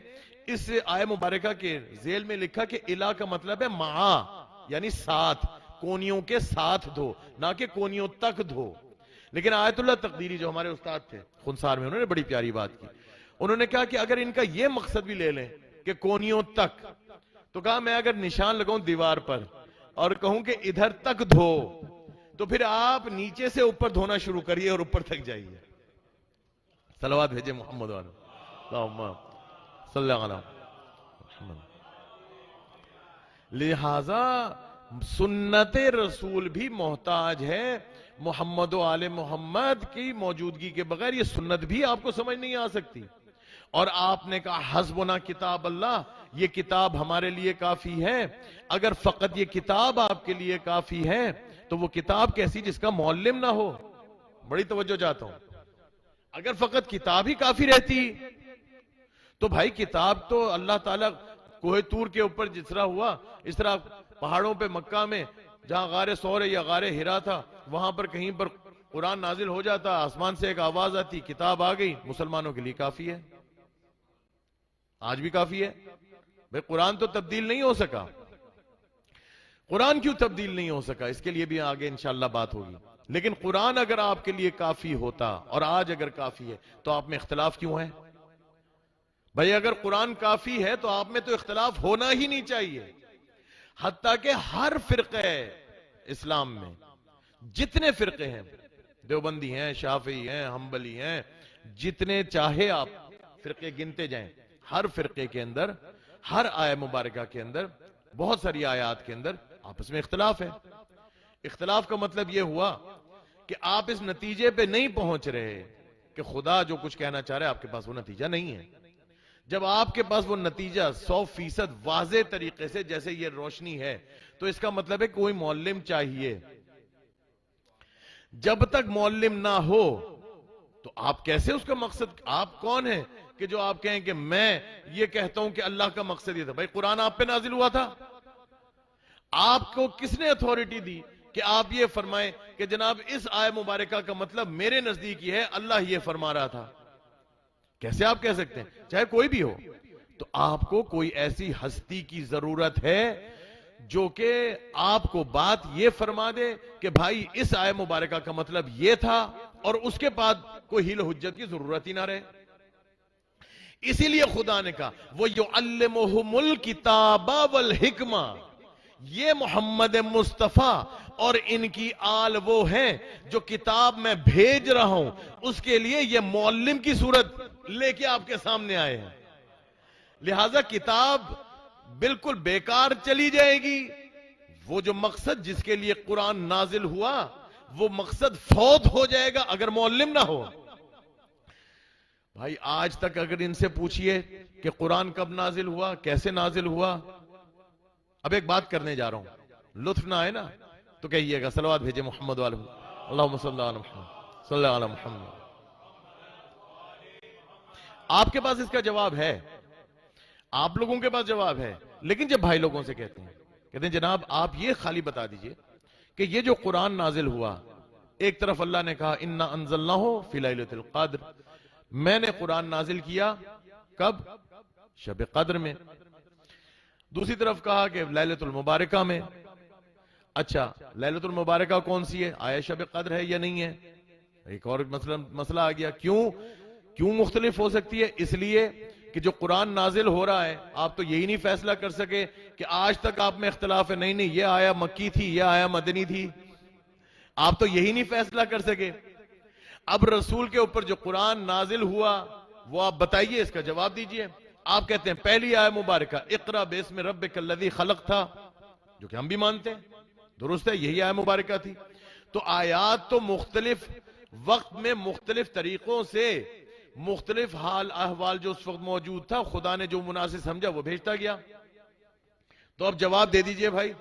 اس آیت مبارکہ کے ذیل میں لکھا کہ الی کا مطلب ہے معا، یعنی ساتھ، کونیوں کے ساتھ دھو، نہ کہ کونیوں تک دھو. لیکن آیت اللہ تقدیری جو ہمارے استاد تھے خنسار میں، انہوں نے بڑی پیاری بات کی. انہوں نے کہا کہ اگر ان کا یہ مقصد بھی لے لیں کہ کونیوں تک، تو کہا میں اگر نشان لگاؤں دیوار پر اور کہوں کہ ادھر تک دھو، تو پھر آپ نیچے سے اوپر دھونا شروع کریے اور اوپر تک جائیے. صلوات بھیجے محمد والے، اللہم صلی اللہ علیہ محمد. لہذا سنت رسول بھی محتاج ہے محمد و آل محمد کی موجودگی کے بغیر. یہ سنت بھی آپ کو سمجھ نہیں آ سکتی. اور آپ نے کہا حسبنا کتاب اللہ، یہ کتاب ہمارے لیے کافی ہے. اگر فقط یہ کتاب آپ کے لیے کافی ہے تو وہ کتاب کیسی جس کا معلم نہ ہو؟ بڑی توجہ چاہتا ہوں. اگر فقط کتاب ہی کافی رہتی تو بھائی کتاب تو اللہ تعالیٰ کوہ طور کے اوپر جس طرح ہوا، اس طرح پہاڑوں پہ مکہ میں جہاں غار ثور یا غار ہرا تھا وہاں پر کہیں پر قرآن نازل ہو جاتا، آسمان سے ایک آواز آتی، کتاب آ گئی. مسلمانوں کے لیے کافی ہے، آج بھی کافی ہے. بھئی قرآن تو تبدیل نہیں ہو سکا. قرآن کیوں تبدیل نہیں ہو سکا؟ اس کے لیے بھی آگے انشاءاللہ بات ہوگی. لیکن قرآن اگر آپ کے لیے کافی ہوتا اور آج اگر کافی ہے تو آپ میں اختلاف کیوں ہے؟ بھائی اگر قرآن کافی ہے تو آپ میں تو اختلاف ہونا ہی نہیں چاہیے. حتیٰ کہ ہر فرقہ اسلام میں جتنے فرقے ہیں، دیوبندی ہیں، شافعی ہیں، حنبلی ہیں، جتنے چاہے آپ فرقے گنتے جائیں، ہر فرقے کے اندر، ہر آیہ مبارکہ کے اندر، بہت ساری آیات کے اندر آپس میں اختلاف ہے. اختلاف کا مطلب یہ ہوا کہ آپ اس نتیجے پہ نہیں پہنچ رہے کہ خدا جو کچھ کہنا چاہ رہے آپ کے پاس وہ نتیجہ نہیں ہے. جب آپ کے پاس وہ نتیجہ 100% واضح طریقے سے جیسے یہ روشنی ہے تو اس کا مطلب ہے کوئی معلم چاہیے. جب تک معلم نہ ہو تو آپ کیسے اس کا مقصد، آپ کون ہیں کہ جو آپ کہیں کہ میں یہ کہتا ہوں کہ اللہ کا مقصد یہ تھا؟ بھائی قرآن آپ پہ نازل ہوا تھا، آپ کو کس نے اتھارٹی دی کہ آپ یہ فرمائیں کہ جناب اس آیہ مبارکہ کا مطلب میرے نزدیک یہ ہے، اللہ یہ فرما رہا تھا؟ کیسے آپ کہہ سکتے ہیں؟ چاہے کوئی بھی ہو. تو آپ کو کوئی ایسی ہستی کی ضرورت ہے جو کہ آپ کو بات یہ فرما دے کہ بھائی اس آیہ مبارکہ کا مطلب یہ تھا، اور اس کے بعد کوئی حیل و حجت کی ضرورت ہی نہ رہے. اسی لیے خدا نے کہا وَيُعَلِّمُهُمُ الْكِتَابَ وَالْحِكْمَةَ، یہ محمد مصطفیٰ اور ان کی آل وہ ہیں جو کتاب میں بھیج رہا ہوں اس کے لیے یہ معلم کی صورت لے کے آپ کے سامنے آئے ہیں. لہذا کتاب بالکل بیکار چلی جائے گی. وہ جو مقصد جس کے لیے قرآن نازل ہوا وہ مقصد فوت ہو جائے گا اگر معلم نہ ہو. بھائی آج تک اگر ان سے پوچھئے کہ قرآن کب نازل ہوا، کیسے نازل ہوا، اب ایک بات کرنے جا رہا ہوں، لطف نہ آئے نا تو کہیے گا صلوات بھیجے محمد والے، اللہم صلی اللہ علیہ محمد، صلی اللہ علیہ محمد. آپ کے پاس اس کا جواب ہے، آپ لوگوں کے پاس جواب ہے. لیکن جب بھائی لوگوں سے کہتے ہیں جناب آپ یہ خالی بتا دیجئے کہ یہ جو قرآن نازل ہوا، ایک طرف اللہ نے کہا اِنَّا أَنزَلْنَاهُ فِي لَيْلَةِ الْقَدْرِ، میں نے قرآن نازل کیا کب؟ شب قدر میں. دوسری طرف کہا کہ لیلۃ المبارکہ میں. اچھا لیلۃ المبارکہ کون سی ہے؟ آیا شب قدر ہے یا نہیں ہے؟ ایک اور مسئلہ آ گیا. کیوں مختلف ہو سکتی ہے؟ اس لیے کہ جو قرآن نازل ہو رہا ہے آپ تو یہی نہیں فیصلہ کر سکے کہ آج تک آپ میں اختلاف ہے، نہیں یہ آیا مکی تھی، یہ آیا مدنی تھی، آپ تو یہی نہیں فیصلہ کر سکے. اب رسول کے اوپر جو قرآن نازل ہوا وہ آپ بتائیے، اس کا جواب دیجئے. آپ کہتے ہیں پہلی آیہ مبارکہ اقرا باسم ربک الذی خلق تھا، جو کہ ہم بھی مانتے ہیں، درست ہے یہی آیہ مبارکہ تھی. تو آیات تو مختلف وقت میں مختلف طریقوں سے مختلف حال احوال جو اس وقت موجود تھا خدا نے جو مناسب سمجھا وہ بھیجتا گیا. تو اب جواب دے دیجئے بھائی.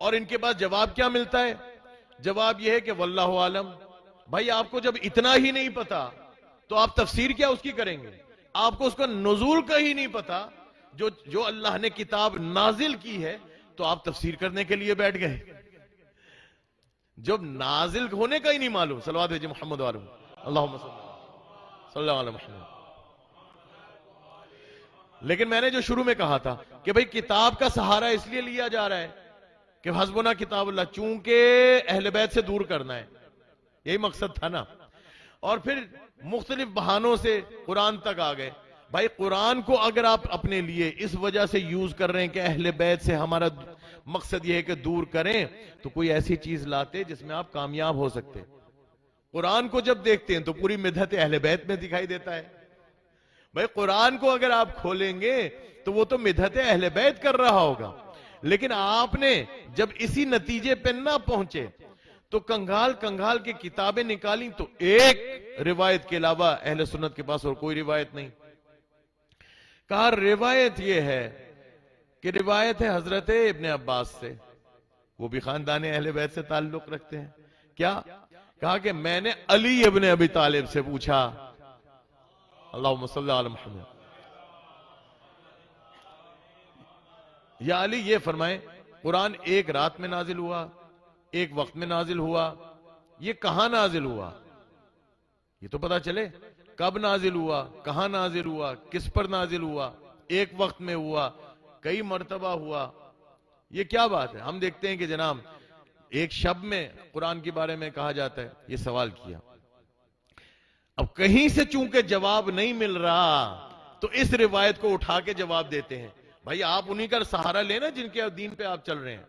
اور ان کے پاس جواب کیا ملتا ہے؟ جواب یہ ہے کہ واللہ عالم. بھائی آپ کو جب اتنا ہی نہیں پتا تو آپ تفسیر کیا اس کی کریں گے؟ آپ کو اس کا نزول کا ہی نہیں پتا، جو اللہ نے کتاب نازل کی ہے تو آپ تفسیر کرنے کے لیے بیٹھ گئے. جب نازل ہونے کا ہی نہیں معلوم، صلوات بھیجے محمد والے، اللہم صلی اللہ علیہ محمد. لیکن میں نے جو شروع میں کہا تھا کہ بھئی کتاب کا سہارا اس لیے لیا جا رہا ہے کہ حسبنا کتاب اللہ، چونکہ اہل بیت سے دور کرنا ہے، یہی مقصد تھا نا. اور پھر مختلف بہانوں سے قرآن تک آ گئے. بھائی قرآن کو اگر آپ اپنے لیے اس وجہ سے یوز کر رہے ہیں کہ اہل بیت سے ہمارا مقصد یہ ہے کہ دور کریں، تو کوئی ایسی چیز لاتے جس میں آپ کامیاب ہو سکتے. قرآن کو جب دیکھتے ہیں تو پوری مدحت اہل بیت میں دکھائی دیتا ہے. بھائی قرآن کو اگر آپ کھولیں گے تو وہ تو مدحت اہل بیت کر رہا ہوگا. لیکن آپ نے جب اسی نتیجے پہ نہ پہنچے تو کنگھال کے کتابیں نکالیں تو ایک روایت کے علاوہ اہل سنت کے پاس اور کوئی روایت نہیں. کہا روایت یہ ہے کہ روایت ہے حضرت ابن عباس سے، وہ بھی خاندان اہل بیت سے تعلق رکھتے ہیں. کیا کہا کہ میں نے علی ابن ابی طالب سے پوچھا، اللہم صلی علی محمد، یا علی یہ فرمائیں قرآن ایک رات میں نازل ہوا، ایک وقت میں نازل ہوا، یہ کہاں نازل ہوا؟ یہ تو پتا چلے کب نازل ہوا، کہاں نازل ہوا، کس پر نازل ہوا، ایک وقت میں ہوا، کئی مرتبہ ہوا، یہ کیا بات ہے؟ ہم دیکھتے ہیں کہ جناب ایک شب میں قرآن کے بارے میں کہا جاتا ہے. یہ سوال کیا. اب کہیں سے چونکہ جواب نہیں مل رہا تو اس روایت کو اٹھا کے جواب دیتے ہیں بھائی آپ انہی کا سہارا لینا جن کے دین پہ آپ چل رہے ہیں.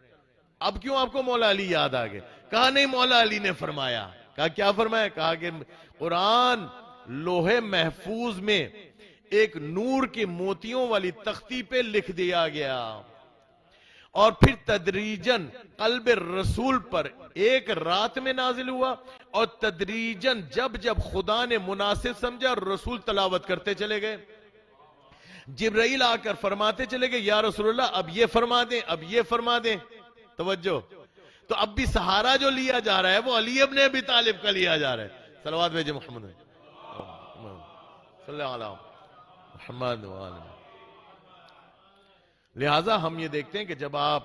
اب کیوں آپ کو مولا علی یاد آ گئے؟ کہا نہیں، مولا علی نے فرمایا. کہا کیا فرمایا؟ کہا کہ قرآن لوہے محفوظ میں ایک نور کے موتیوں والی تختی پہ لکھ دیا گیا، اور پھر تدریجن قلب رسول پر ایک رات میں نازل ہوا، اور تدریجن جب جب خدا نے مناسب سمجھا رسول تلاوت کرتے چلے گئے. جبرائیل آ کر فرماتے چلے گئے یا رسول اللہ اب یہ فرما دیں، اب یہ فرما دیں. توجہ، تو اب بھی سہارا جو لیا جا رہا ہے وہ علی ابن ابی طالب کا لیا جا رہا ہے. صلوات بھیجے محمد صلی اللہ علیہ محمد. لہٰذا ہم یہ دیکھتے ہیں کہ جب آپ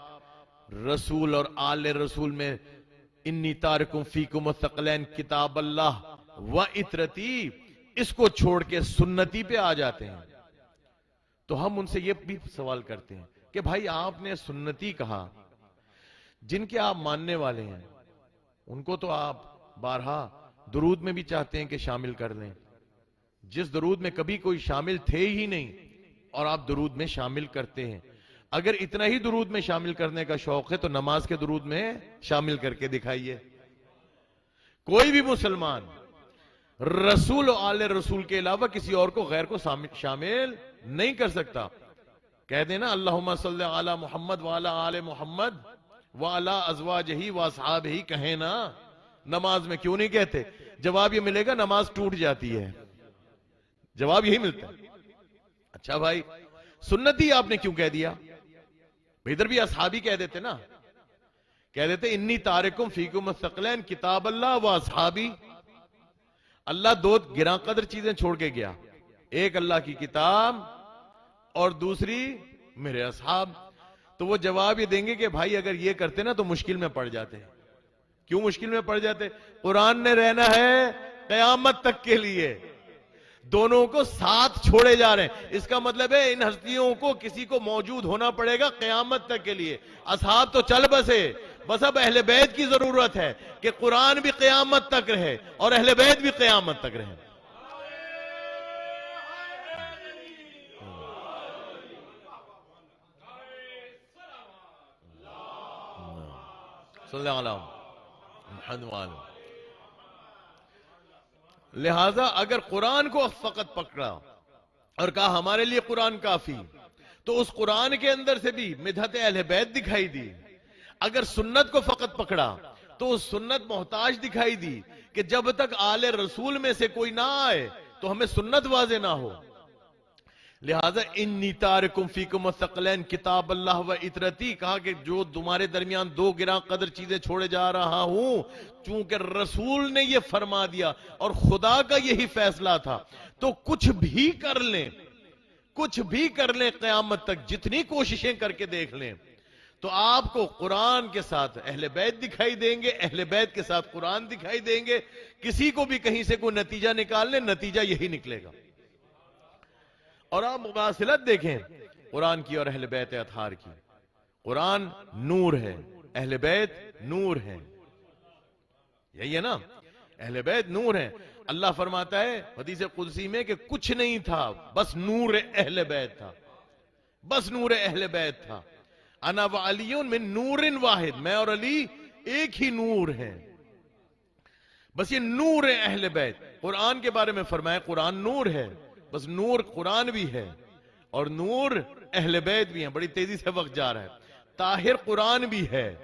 رسول اور آل رسول میں انی تارکم فیکم الثقلین کتاب اللہ و اطرتی، اس کو چھوڑ کے سنتی پہ آ جاتے ہیں، تو ہم ان سے یہ بھی سوال کرتے ہیں کہ بھائی آپ نے سنتی کہا، جن کے آپ ماننے والے ہیں ان کو تو آپ بارہا درود میں بھی چاہتے ہیں کہ شامل کر لیں، جس درود میں کبھی کوئی شامل تھے ہی نہیں اور آپ درود میں شامل کرتے ہیں. اگر اتنا ہی درود میں شامل کرنے کا شوق ہے تو نماز کے درود میں شامل کر کے دکھائیے. کوئی بھی مسلمان رسول و آل رسول کے علاوہ کسی اور کو غیر کو شامل نہیں کر سکتا. کہہ دینا اللہم صلی علی محمد وعلی آل محمد وعلی ازواجہ واصحابہ، کہیں نا. نماز میں کیوں نہیں کہتے؟ جواب یہ ملے گا نماز ٹوٹ جاتی ہے، جواب یہی ملتا ہے. اچھا بھائی سنتی آپ نے کیوں کہہ دیا؟ ادھر بھی اصحابی کہہ دیتے نا، کہہ دیتے انی تارکم فیکم الثقلین کتاب اللہ و اصحابی. اللہ دو گراں قدر چیزیں چھوڑ کے گیا، ایک اللہ کی کتاب اور دوسری میرے اصحاب. تو وہ جواب یہ دیں گے کہ بھائی اگر یہ کرتے نا تو مشکل میں پڑ جاتے ہیں. کیوں مشکل میں پڑ جاتے؟ قرآن نے رہنا ہے قیامت تک کے لیے، دونوں کو ساتھ چھوڑے جا رہے ہیں. اس کا مطلب ہے ان ہستیوں کو کسی کو موجود ہونا پڑے گا قیامت تک کے لیے. اصحاب تو چل بسے، بس اب اہل بیت کی ضرورت ہے کہ قرآن بھی قیامت تک رہے اور اہل بیت بھی قیامت تک رہے. صلی اللہ علیہ وسلم. لہذا اگر قرآن کو فقط پکڑا اور کہا ہمارے لیے قرآن کافی، تو اس قرآن کے اندر سے بھی مدحت اہل بیت دکھائی دی. اگر سنت کو فقط پکڑا تو اس سنت محتاج دکھائی دی کہ جب تک آل رسول میں سے کوئی نہ آئے تو ہمیں سنت واضح نہ ہو. لہذا انی تارکم فیکم الثقلین کتاب اللہ و اطرتی، کہا کہ جو تمہارے درمیان دو گراں قدر چیزیں چھوڑے جا رہا ہوں، چونکہ رسول نے یہ فرما دیا اور خدا کا یہی فیصلہ تھا، تو کچھ بھی کر لیں، کچھ بھی کر لیں قیامت تک، جتنی کوششیں کر کے دیکھ لیں، تو آپ کو قرآن کے ساتھ اہل بیت دکھائی دیں گے، اہل بیت کے ساتھ قرآن دکھائی دیں گے. کسی کو بھی کہیں سے کوئی نتیجہ نکال لیں، نتیجہ یہی نکلے گا. اور آپ مواصلت دیکھیں قرآن کی اور اہل بیت اطہار کی. قرآن نور ہے، اہل بیت نور ہے. یہی ہے نا، اہل بیت نور ہے. اللہ فرماتا ہے حدیث قدسی میں کہ کچھ نہیں تھا، بس نور اہل بیت تھا، بس نور اہل بیت تھا. انا و علی من نور واحد، میں اور علی ایک ہی نور ہیں. بس یہ نور اہل بیت. قرآن کے بارے میں فرمایا قرآن نور ہے، بس نور قرآن بھی ہے اور نور اہل بیت بھی ہیں. بڑی تیزی سے وقت جا رہا ہے. طاہر قرآن بھی ہے،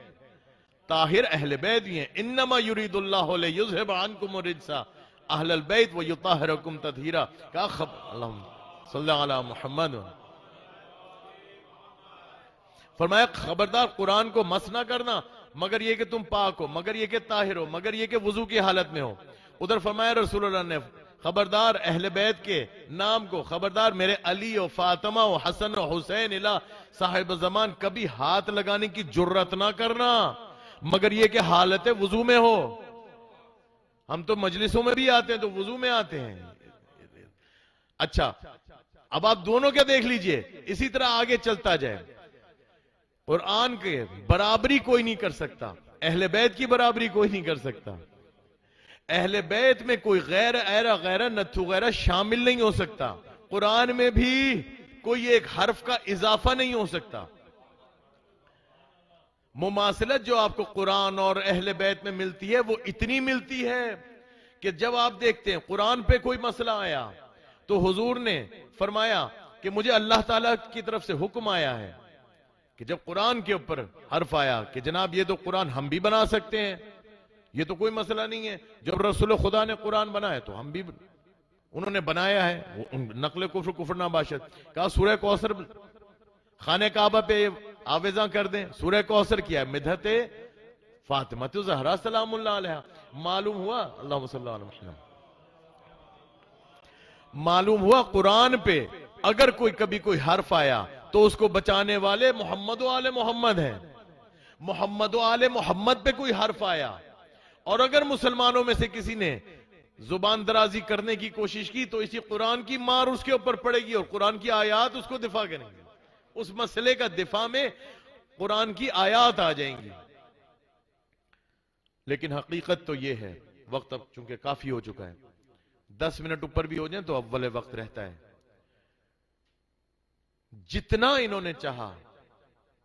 طاہر اہل بیت بھی ہیں. انما یرید اللہ لیذھب عنکم الرجس اہل البیت ویطہرکم تطہیرا. کیا خبر، اللہم صلی اللہ علی محمد. فرمایا خبردار قرآن کو مس نہ کرنا مگر یہ کہ تم پاک ہو، مگر یہ کہ طاہر ہو، مگر یہ کہ وضو کی حالت میں ہو. ادھر فرمایا رسول اللہ نے خبردار اہل بیت کے نام کو، خبردار میرے علی و فاطمہ و حسن و حسین الہ صاحب زمان کبھی ہاتھ لگانے کی جرت نہ کرنا مگر یہ کہ حالت وضو میں ہو. ہم تو مجلسوں میں بھی آتے ہیں تو وضو میں آتے ہیں. اچھا اب آپ دونوں کیا دیکھ لیجئے، اسی طرح آگے چلتا جائے. قرآن کے برابری کوئی نہیں کر سکتا، اہل بیت کی برابری کوئی نہیں کر سکتا. اہل بیت میں کوئی غیر ایرا غیرہ نتھو غیرہ شامل نہیں ہو سکتا. قرآن میں بھی کوئی ایک حرف کا اضافہ نہیں ہو سکتا. مماثلت جو آپ کو قرآن اور اہل بیت میں ملتی ہے وہ اتنی ملتی ہے کہ جب آپ دیکھتے ہیں قرآن پہ کوئی مسئلہ آیا تو حضور نے فرمایا کہ مجھے اللہ تعالیٰ کی طرف سے حکم آیا ہے کہ جب قرآن کے اوپر حرف آیا کہ جناب یہ تو قرآن ہم بھی بنا سکتے ہیں, یہ تو کوئی مسئلہ نہیں ہے. جب رسول خدا نے قرآن بنایا تو ہم بھی انہوں نے بنایا ہے, نقل کفر نہ باشد. کہا سورہ کوثر خانہ کعبہ پہ آویزاں کر دیں, سورہ کوثر کیا ہے مدحت فاطمہ زہرا سلام اللہ علیہ. معلوم ہوا اللہم صلی اللہ علیہ وسلم, معلوم ہوا قرآن پہ اگر کبھی کوئی حرف آیا تو اس کو بچانے والے محمد و آل محمد ہیں. محمد و آل محمد پہ کوئی حرف آیا اور اگر مسلمانوں میں سے کسی نے زبان درازی کرنے کی کوشش کی تو اسی قرآن کی مار اس کے اوپر پڑے گی اور قرآن کی آیات اس کو دفاع کریں گی. اس مسئلے کا دفاع میں قرآن کی آیات آ جائیں گی. لیکن حقیقت تو یہ ہے, وقت اب چونکہ کافی ہو چکا ہے, 10 منٹ اوپر بھی ہو جائیں تو اول وقت رہتا ہے. جتنا انہوں نے چاہا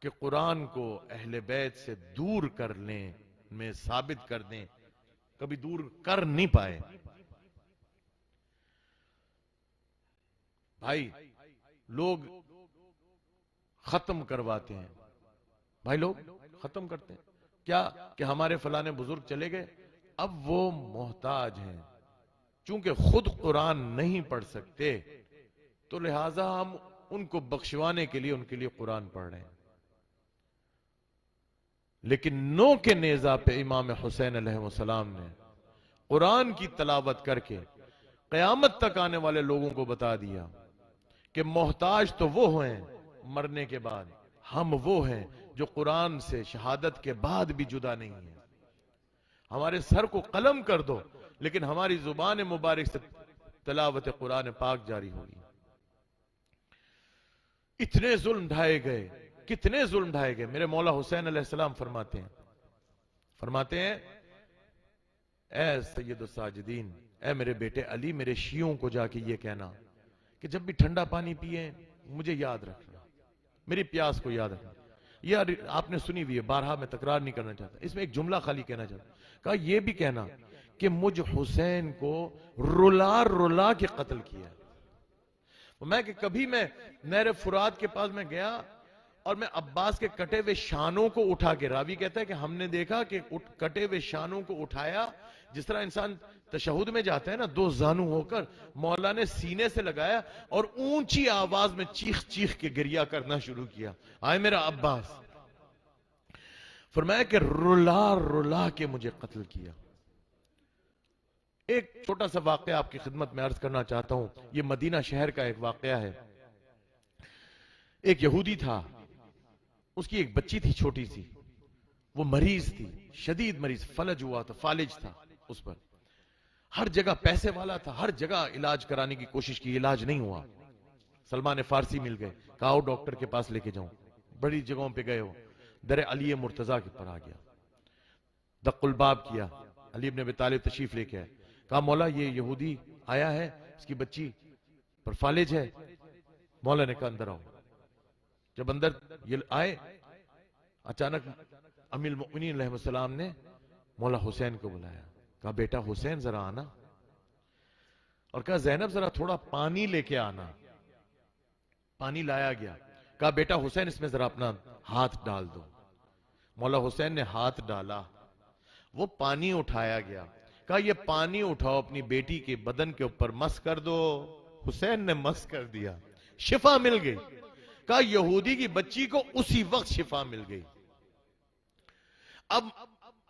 کہ قرآن کو اہل بیت سے دور کرنے میں ثابت کر دیں, کبھی دور کر نہیں پائے. بھائی لوگ ختم کرواتے ہیں, بھائی لوگ ختم کرتے ہیں کیا کہ ہمارے فلانے بزرگ چلے گئے, اب وہ محتاج ہیں. چونکہ خود قرآن نہیں پڑھ سکتے تو لہٰذا ہم ان کو بخشوانے کے لیے ان کے لیے قرآن پڑھ رہے ہیں. لیکن نو کے نیزہ پہ امام حسین علیہ السلام نے قرآن کی تلاوت کر کے قیامت تک آنے والے لوگوں کو بتا دیا کہ محتاج تو وہ ہیں مرنے کے بعد, ہم وہ ہیں جو قرآن سے شہادت کے بعد بھی جدا نہیں ہیں. ہمارے سر کو قلم کر دو لیکن ہماری زبان مبارک سے تلاوت قرآن پاک جاری ہوگی. اتنے ظلم ڈھائے گئے, کتنے ظلم ڈھائے گئے. میرے مولا حسین علیہ السلام فرماتے ہیں اے سید الساجدین, اے میرے بیٹے علی, میرے شیعوں کو جا کے یہ کہنا کہ جب بھی ٹھنڈا پانی پیئے مجھے یاد رکھنا, میری پیاس کو یاد رکھنا. یہ آپ نے سنی ہوئی ہے, بارہا میں تکرار نہیں کرنا چاہتا, اس میں ایک جملہ خالی کہنا چاہتا. کہا یہ بھی کہنا کہ مجھ حسین کو رلا رلا کے قتل کیا. میں کہ کبھی میں نہر فرات کے پاس میں گیا اور میں عباس کے کٹے ہوئے شانوں کو اٹھا کے, راوی کہتا ہے کہ ہم نے دیکھا کہ کٹے ہوئے شانوں کو اٹھایا جس طرح انسان تشہد میں جاتا ہے نا, 2 زانو ہو کر مولا نے سینے سے لگایا اور اونچی آواز میں چیخ چیخ کے گریا کرنا شروع کیا, آئے میرا عباس. فرمایا کہ رلا رلا کے مجھے قتل کیا. ایک چھوٹا سا واقعہ آپ کی خدمت میں عرض کرنا چاہتا ہوں. یہ مدینہ شہر کا ایک واقعہ ہے. ایک یہودی تھا, اس کی ایک بچی تھی چھوٹی سی, وہ مریض تھی, شدید مریض, فلج ہوا تھا, فالج تھا اس پر. ہر جگہ پیسے والا تھا, ہر جگہ علاج کرانے کی کوشش کی, علاج نہیں ہوا. سلمان فارسی مل گئے, کہا ڈاکٹر کے پاس لے کے جاؤں. بڑی جگہوں پہ گئے, ہو در علی مرتضیٰ کے پر آ گیا, دق الباب کیا, علی ابن ابی طالب تشریف لے کے آئے. کہا مولا یہ یہودی آیا ہے, اس کی بچی پر فالج ہے. مولا نے کہا اندر آؤ. جب اندر یہ آئے, اچانک امیر المؤمنین علیہ السلام نے مولا حسین کو بلایا. کہا بیٹا حسین ذرا آنا, اور کہا زینب ذرا تھوڑا پانی لے کے آنا. پانی لایا گیا. کہا بیٹا حسین اس میں ذرا اپنا ہاتھ ڈال دو. مولا حسین نے ہاتھ ڈالا, وہ پانی اٹھایا گیا. کہا یہ پانی اٹھاؤ اپنی بیٹی کے بدن کے اوپر مس کر دو. حسین نے مس کر دیا, شفا مل گئی. کہا یہودی کی بچی کو اسی وقت شفا مل گئی. اب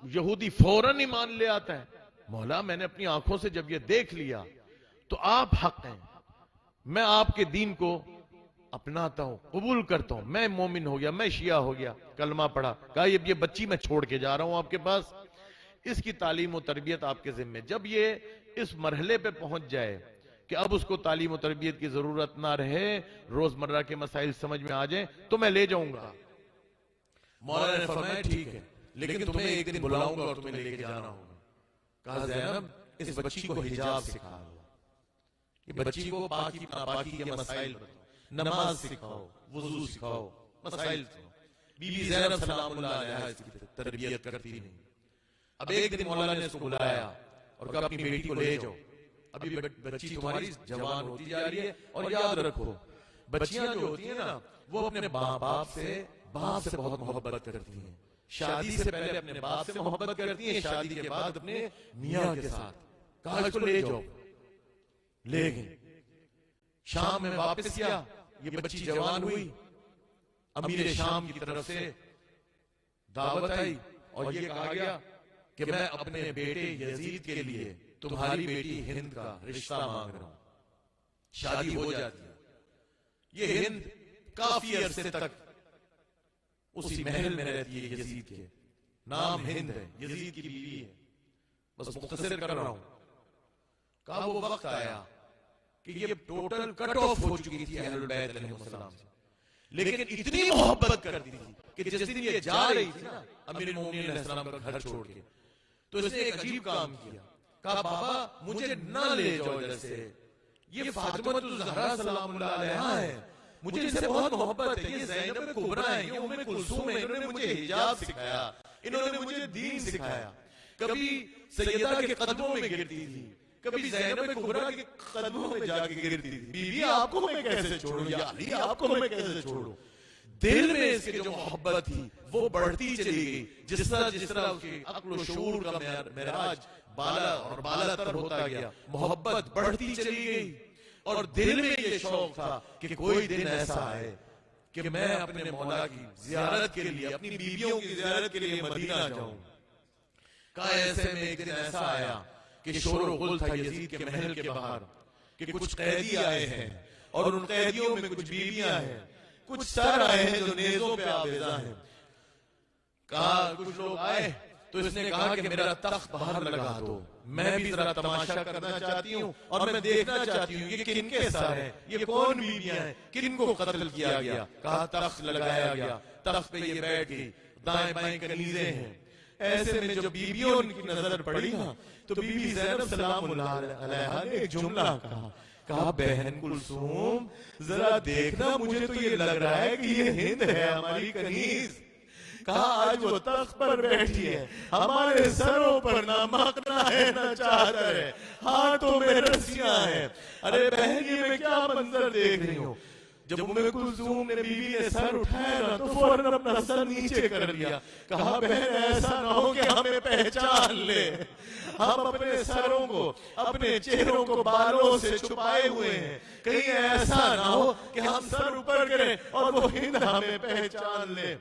یہودی فوراً ایمان لے آتا ہے, مولا میں نے اپنی آنکھوں سے جب یہ دیکھ لیا تو آپ حق ہیں, میں آپ کے دین کو اپناتا ہوں, قبول کرتا ہوں, میں مومن ہو گیا, میں شیعہ ہو گیا, کلمہ پڑھا. کہا یہ بچی میں چھوڑ کے جا رہا ہوں آپ کے پاس, اس کی تعلیم و تربیت آپ کے ذمہ. جب یہ اس مرحلے پہ پہنچ جائے کہ اب اس کو تعلیم و تربیت کی ضرورت نہ رہے, روزمرہ کے مسائل سمجھ میں آ جائیں تو میں لے جاؤں گا. مولا نے فرمایا ٹھیک ہے, لیکن تمہیں ایک دن بلاؤں گا اور تمہیں لے کے جانا ہوگا. کہا زینب اس بچی کو حجاب سکھا دو. کہ بچی کو پاکی ناپاکی کے مسائل بتاؤ، نماز سکھاؤ، وضو سکھاؤ، مسائل سکھاؤ. بی بی زینب سلام اللہ علیہا اس کی تربیت کرتی نہیں. اب ایک دن مولا نے اس کو بلایا اور کہا اپنی بیٹی کو لے جاؤ، ابھی بچی تمہاری جوان ہوتی جا رہی ہے، اور یاد رکھو بچیاں جو ہوتی ہیں نا وہ اپنے باپ سے بہت محبت کرتی ہیں. شادی سے پہلے اپنے باپ سے محبت کرتی ہیں، شادی کے بعد اپنے میاں کے ساتھ. کہا اس کو لے جاؤ، لے گئے. شام میں واپس کیا، یہ بچی جوان ہوئی. امیر شام کی طرف سے دعوت آئی اور یہ کہا گیا کہ میں اپنے بیٹے یزید کے لیے تمہاری بیٹی ہند کا رشتہ مانگ رہا ہوں. شادی ہو جاتی ہے. یہ ہند کافی عرصے تک اسی محل میں رہتی ہے یزید کے. نام ہند ہے، یزید کی بیوی ہے. بس مختصر کر رہا ہوں. کہا وہ وقت آیا کہ یہ ٹوٹل کٹ آف ہو چکی تھی اہل بیت علیہ السلام سے، لیکن اتنی محبت کرتی تھی کہ جس دن یہ جا رہی تھی نا امیر المومنین علیہ السلام کا گھر چھوڑ کے، تو اس نے ایک عجیب کام کیا. کہا بابا مجھے نہ لے جاؤ ادھر سے، یہ فاطمہ الزہرا سلام اللہ علیہا ہے، مجھے ان سے بہت محبت ہے. یہ زینب کبریٰ ہے، یہ ام کلثوم ہے، انہوں نے مجھے حجاب سکھایا، انہوں نے مجھے دین سکھایا. کبھی سیدہ کے قدموں میں گرتی تھی، کبھی زینب کبریٰ کے قدموں میں جا کے گرتی تھی. بیوی آپ کو میں کیسے چھوڑوں، یا علی آپ کو میں کیسے چھوڑوں. دل میں اس کی جو محبت تھی وہ بڑھتی چلی گئی. جس طرح اس کے عقل و شعور کا معراج بالا اور بالا تر ہوتا گیا، محبت بڑھتی چلی گئی. اور دل میں یہ شوق تھا کہ کوئی دن ایسا آئے کہ میں اپنے مولا کی زیارت کے لیے، اپنی بیویوں کی زیارت کے لیے مدینہ جاؤں. کہا ایسے میں ایک دن ایسا آیا کہ شور و غل تھا یزید کے محل کے باہر، کہ کچھ قیدی آئے ہیں اور ان قیدیوں میں کچھ بیویاں ہیں، کچھ سر آئے ہیں جو نیزوں پہ آویزاں ہیں. کہا کچھ لوگ آئے تو اس نے کہا کہ میرا تخت باہر لگا دو، میں بھی ذرا تماشا کرنا چاہتی ہوں اور میں دیکھنا چاہتی ہوں یہ کن کے سر ہیں، یہ کون بیویاں ہیں، کن کو قتل کیا گیا. کہا تخت لگایا گیا، تخت پہ یہ بیٹھ گئی، دائیں بائیں کنیزیں ہیں. ایسے میں جو بیویوں کی نظر پڑی نا تو بی بی زینب سلام اللہ علیہا نے ایک جملہ کہا بہن کلثوم ذرا دیکھنا، مجھے تو یہ لگ رہا ہے کہ یہ ہند ہے ہماری کنیز. کہا آج وہ تخت پر بیٹھی ہے، ہمارے سروں پر نہ مخنا ہے نہ چادر ہے، ہاتھوں میں رسیاں ہیں. ارے بہن یہ میں کیا منظر دیکھ رہی ہوں. جب ام کلثوم نے بیوی نے سر اٹھایا نا تو فوراً اپنا سر نیچے کر لیا. کہا بہن ایسا نہ ہو کہ ہمیں پہچان لے، ہم اپنے سروں کو، اپنے چہروں کو بالوں سے چھپائے ہوئے ہیں، کہیں ایسا نہ ہو کہ ہم سر اوپر کریں اور وہ ہند ہمیں پہچان لے.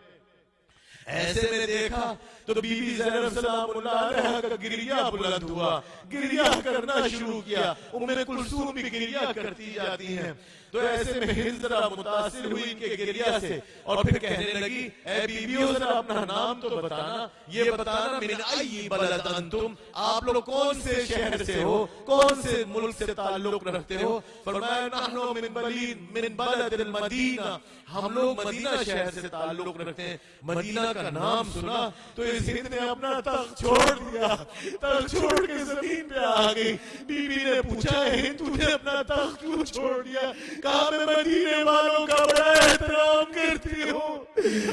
ایسے میں دیکھا تو بی بی زینب سلام اللہ علیہا کا گریہ بلند ہوا، گریہ کرنا شروع کیا. ام کلثوم بھی گریہ کرتی جاتی ہیں. تو ایسے میں ہند ذرا متاثر ہوئی ان کے گریہ سے اور پھر کہنے لگی اے بیویوں ذرا اپنا نام تو بتانا، یہ بتانا من ای بلد انتم، آپ لوگ کون سے شہر سے ہو، کون سے ملک سے تعلق رکھتے ہو. فرمایا نحن من بلد المدینہ، ہم لوگ مدینہ شہر سے تعلق رکھتے ہیں. مدینہ کا نام سنا تو اس ہند نے اپنا تخت چھوڑ دیا، تخت چھوڑ کے زمین پہ آ گئی. بی بی نے پوچھا ہند تو نے اپنا تخت کیوں چھوڑ دیا؟ کہا میں مدینے والوں کا بڑا احترام کرتی ہوں،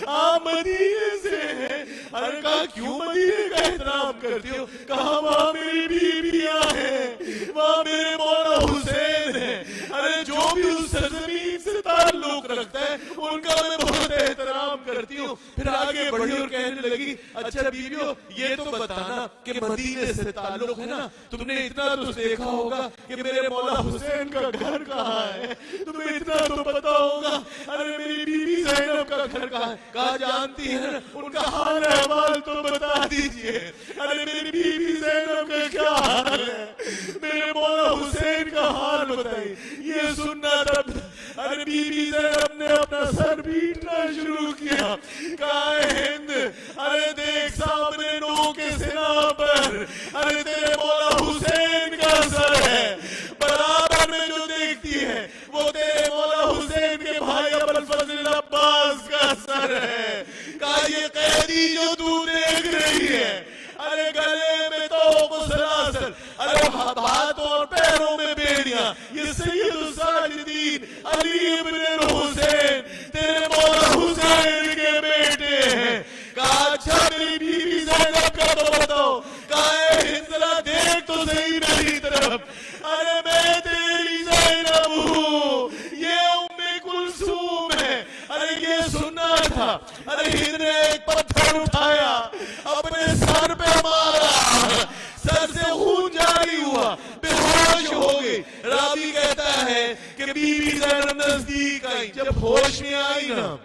آپ مدینے سے ہیں. ارے کہا کیوں مدینے کا احترام کرتی ہو؟ کہا وہاں میری بیویاں ہیں، وہاں میرے مولا حسین ہیں. ارے جو بھی اس سرزمین سے تعلق رکھتا ہے ان کا میں بہت احترام کرتی ہوں. پھر آگے بڑھی اور کہنے لگی اچھا بیویوں یہ تو بتانا کہ مدینے سے تعلق ہے نا، تم نے اتنا تو دیکھا ہوگا کہ میرے مولا حسین کا گھر کہاں ہے، تمہیں اتنا تو پتا ہوگا. ارے میری بیوی زینب کا گھر کہاں ہے؟ کہا جانتی ہیں ان کا حال احوال تو بتا دیجئے. ارے میری بیوی زینب کا کیا حال ہے، میرے مولا حسین کا حال بتائیے. یہ سننا تب ارے بیوی زینب نے اپنا سر پیٹنا شروع کیا. کہا ہند ارے دیکھ سامنے نو کے سنا پر ارے تیرے مولا حسین کا سر ہے، برابر میں جو دیکھتی ہے وہ تیرے مولا حسین کے بھائی ابوالفضل عباس کا سر ہے. کہا یہ قیدی جو تو دیکھ رہی ہے ارے گلے میں توق و سلاسل، ارے ہاتھوں اور پیروں میں بیڑیاں، یہ سید الساجدین علی ابن حسین تیرے مولا حسین کے بیٹے ہیں. کہا اچھا میری بیوی زینب کا تو بتاؤ. کہا اے ہندلہ دیکھ تو صحیح میری طرف. ارے میں تیری زینب ہوں, یہ ام کلثوم ہے. ارے یہ سننا تھا. ارے ہند نے ایک پتھر اٹھایا, اپنے سر پہ مارا, سر سے خون جاری ہوا, بے ہوش ہو گئی. راوی کہتا ہے کہ بی بی زینب نزدیک آئی. جب ہوش میں آئی نا,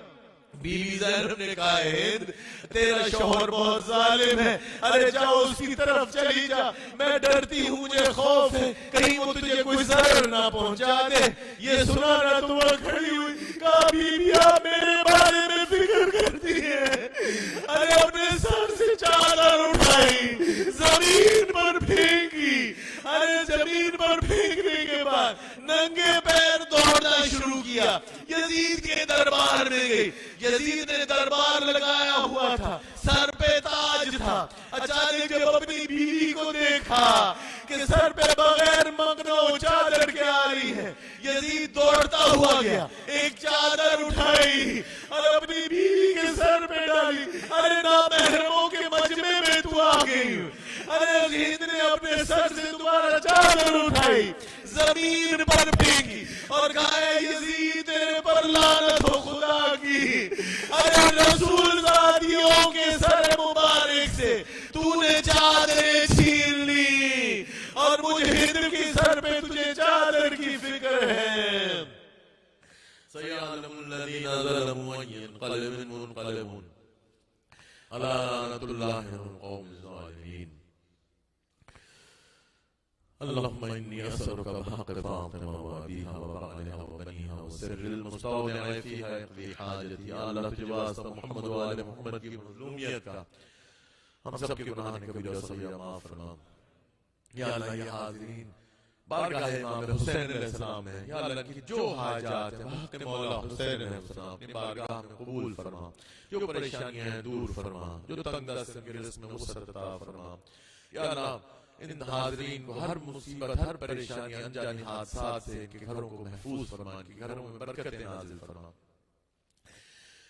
بی بی زینب نے کہا ہند تیرا شوہر بہت ظالم ہے, ارے جاؤ اس کی طرف چلی جا, میں ڈرتی ہوں, مجھے خوف ہے کہیں وہ تجھے کوئی ضرر نہ پہنچا دے. یہ سنا نہ تو وہ کھڑی ہوئی. کہا بی بی آپ میرے بارے میں فکر کرتی ہیں. ارے اپنے سر سے چادر اٹھائی, زمین پر پھینکی. ارے زمین پر پھینکنے کے بعد ننگے پیر دوڑنا شروع کیا. یزید کے دربار میں گئی. یزید نے دربار لگایا ہوا تھا, سر پہ تاج تھا. اچانک جب اپنی بیوی کو دیکھا کہ سر پہ بغیر منگنو چادر کے آ رہی ہے, یزید دوڑتا ہوا گیا, ایک چادر اٹھائی اور اپنی بیوی کے سر پہ ڈالی. ارے نامحرموں کے مجمع میں تو آ گئی. ارے ہند نے اپنے سر سے دوبارہ چادر اٹھائی, زمین پر پھینکی اور کہا اے یزید تیرے پر لعنت ہو خدا کی. ارے رسول زادیوں کے سر مبارک سے تو نے چادریں چھین لی اور مجھے ہند کی سر پہ تجھے چادر کی فکر ہے. سیعلم الذین ظلموا أَيَّ انقلب منقلبون الا لعنۃ اللہ علی القوم الظالمین. اللهم إني أسألك بحق فاطمة وأبيها وبعلها وبنيها وسر المستودع فيها يقضي حاجتي. يا اللہ تجھے واسطہ محمد و آل محمد کی مظلومیت کا ہم سب کے گناہ کبیرہ و صغیرہ معاف فرما. یا اللہ یہ حاضرین بارگاہ امام حسین علیہ السلام ہے. یا اللہ کی جو حاجات ہیں بحق مولا حسین علیہ السلام اپنی بارگاہ میں قبول فرما. جو پریشانیاں ہیں دور فرما, جو تنگ دست کے رزق میں وسعت عطا فرما. یا اللہ ان حاضرین کو ہر مصیبت, ہر پریشانی, انجانی حادثات سے ان کے گھروں کو محفوظ فرما, ان کے گھروں میں برکتیں نازل فرما.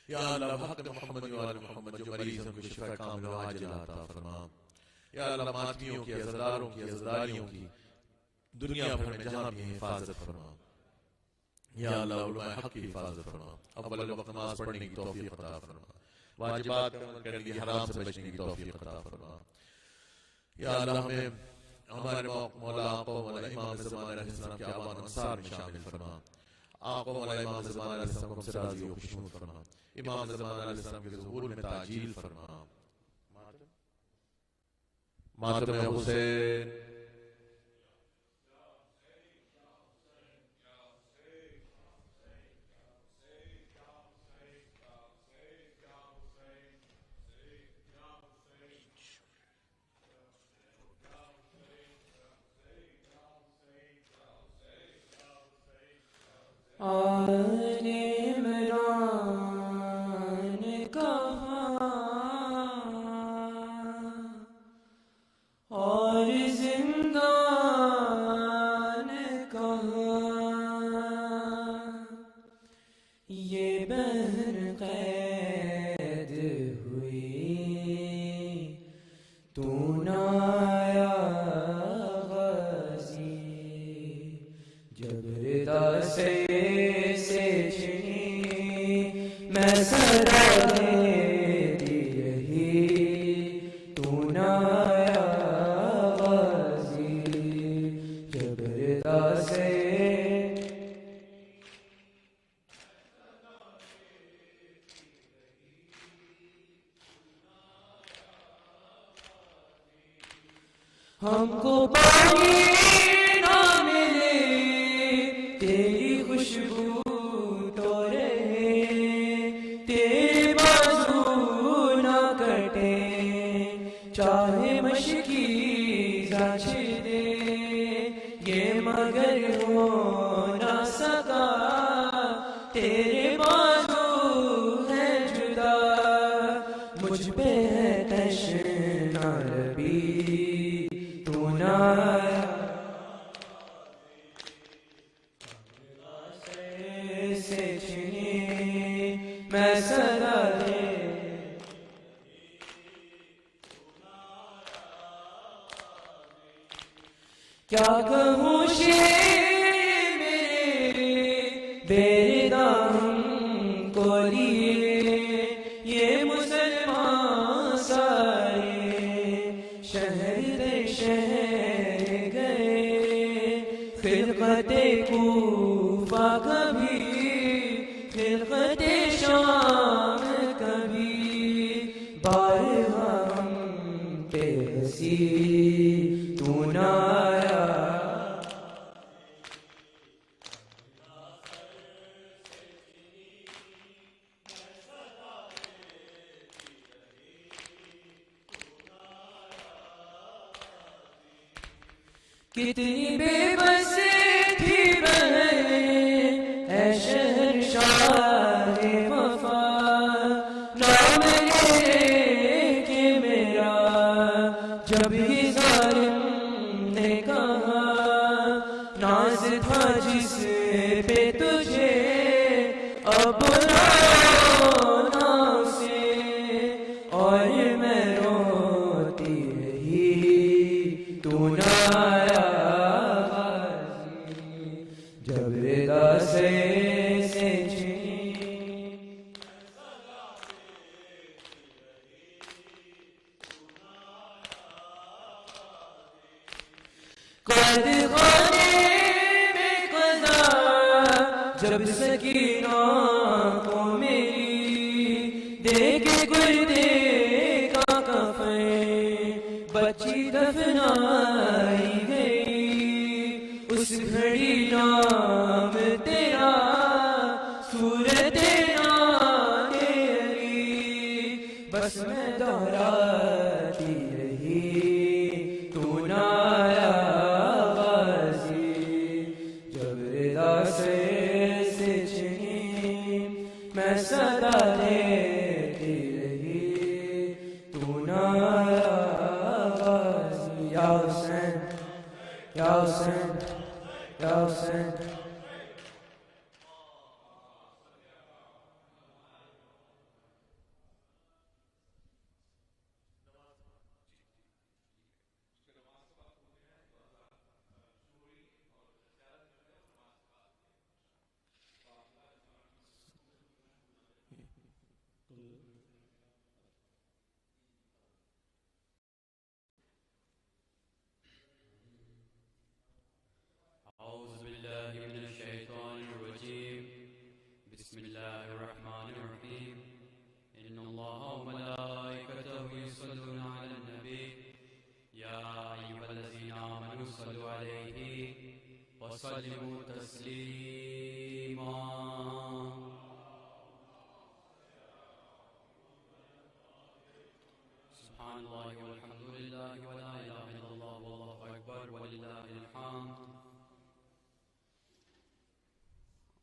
یا اللہ بحق محمد و آل محمد جو مریض ہیں ان کو شفا کاملہ و عاجلہ عطا فرما. یا اللہ ماتمیوں کی, عزاداروں کی, عزاداریوں کی دنیا بھر میں جہاں بھی حفاظت فرما. یا اللہ علماء حق کی حفاظت فرما. اول وقت نماز پڑھنے کی توفیق عطا فرما. واجبات کرنے کے حرام سے بچنے کی توفیق عطا فرما. یا اللہ ہمیں ہمارے مولا آقا مولا امام زمان علیہ السلام کے آبان انصار میں شامل فرما. آقا مولا امام زمان علیہ السلام کو ہم سے راضی و خوشنود فرما. امام زمان علیہ السلام کے ظہور میں تعجیل فرما. ماتم حسین آل عمران کہاں اور زندان کہاں, یہ بہن قید ہوئی تو نہ آیا غازی. جبردہ سے میں سزا دے دی رہی تو نہ آیا غازی. جبردہ سے ہم کو پانی نہ ملے تیری خوشبو تو رہے, تیرے بازو نہ کٹے چاہے مشکی زاچ دے, یہ مگر ہو نہ سکا تیرے بازو ہے جدا. مجھ پہ ہے تشنا ربی تو نہ کیا کہوں شیر میرے بیردام کو لیے یہ مسلمان سارے شہر شہر گئے خلقت کوفہ کبھی خلقت شام کبھی بارہا ہم پہ ہنسی تو نہ آیا کتنی بے بس تھی بہن اے شہر شاہ وفا نام لے کہ میرا جب ہی ظالم نے کہا ناز تھا جس پہ تجھے اب رونا سے اور میں روتی رہی تو نہ آیا جب رضا سے چھینی قد خانے میں قضا جب سکینہ کو میری دیکھ گل دیکھا کفن بچی دفنائی گئی اس گھڑی نام تیرا صورت نام تیری بس میں دہراتی رہی تو نہ آیا غازی جب رضا سے چھنی میں صدا دیتی رہی تو نہ آیا غازی یا حسین یا حسین یا حسین أعوذ بالله من الشيطان الرجيم بسم الله الرحمن الرحيم إن الله وملائكته يصلون على النبي يا أيها الذين آمنوا صلوا عليه وسلموا تسليما سبحان الله والحمد لله ولا إله إلا الله والله أكبر ولله الحمد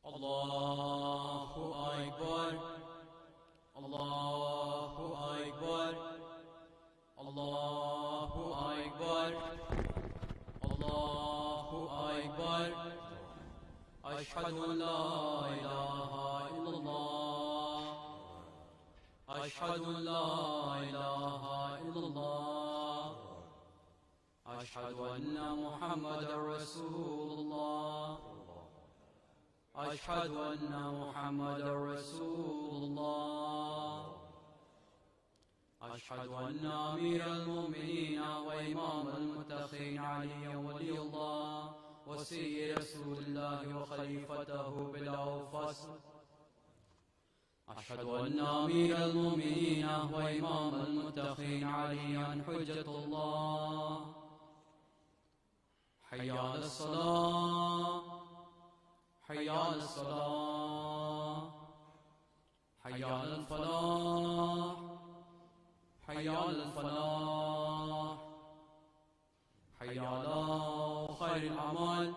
الله أكبر الله أكبر الله أكبر الله أكبر أشهد أن لا إله إلا الله أشهد أن لا إله إلا الله أشهد أن محمدا رسول الله أشهد أن محمدا رسول الله أشهد أن أمير المؤمنين وإمام المتقين علي ولي الله وسيد رسول الله وخليفته بلا فصل أشهد أن أمير المؤمنين وإمام المتقين عليا حجة الله حي على الصلاة حي على الصلاة حي على الفلاح حي على الفلاح حي على خير الأعمال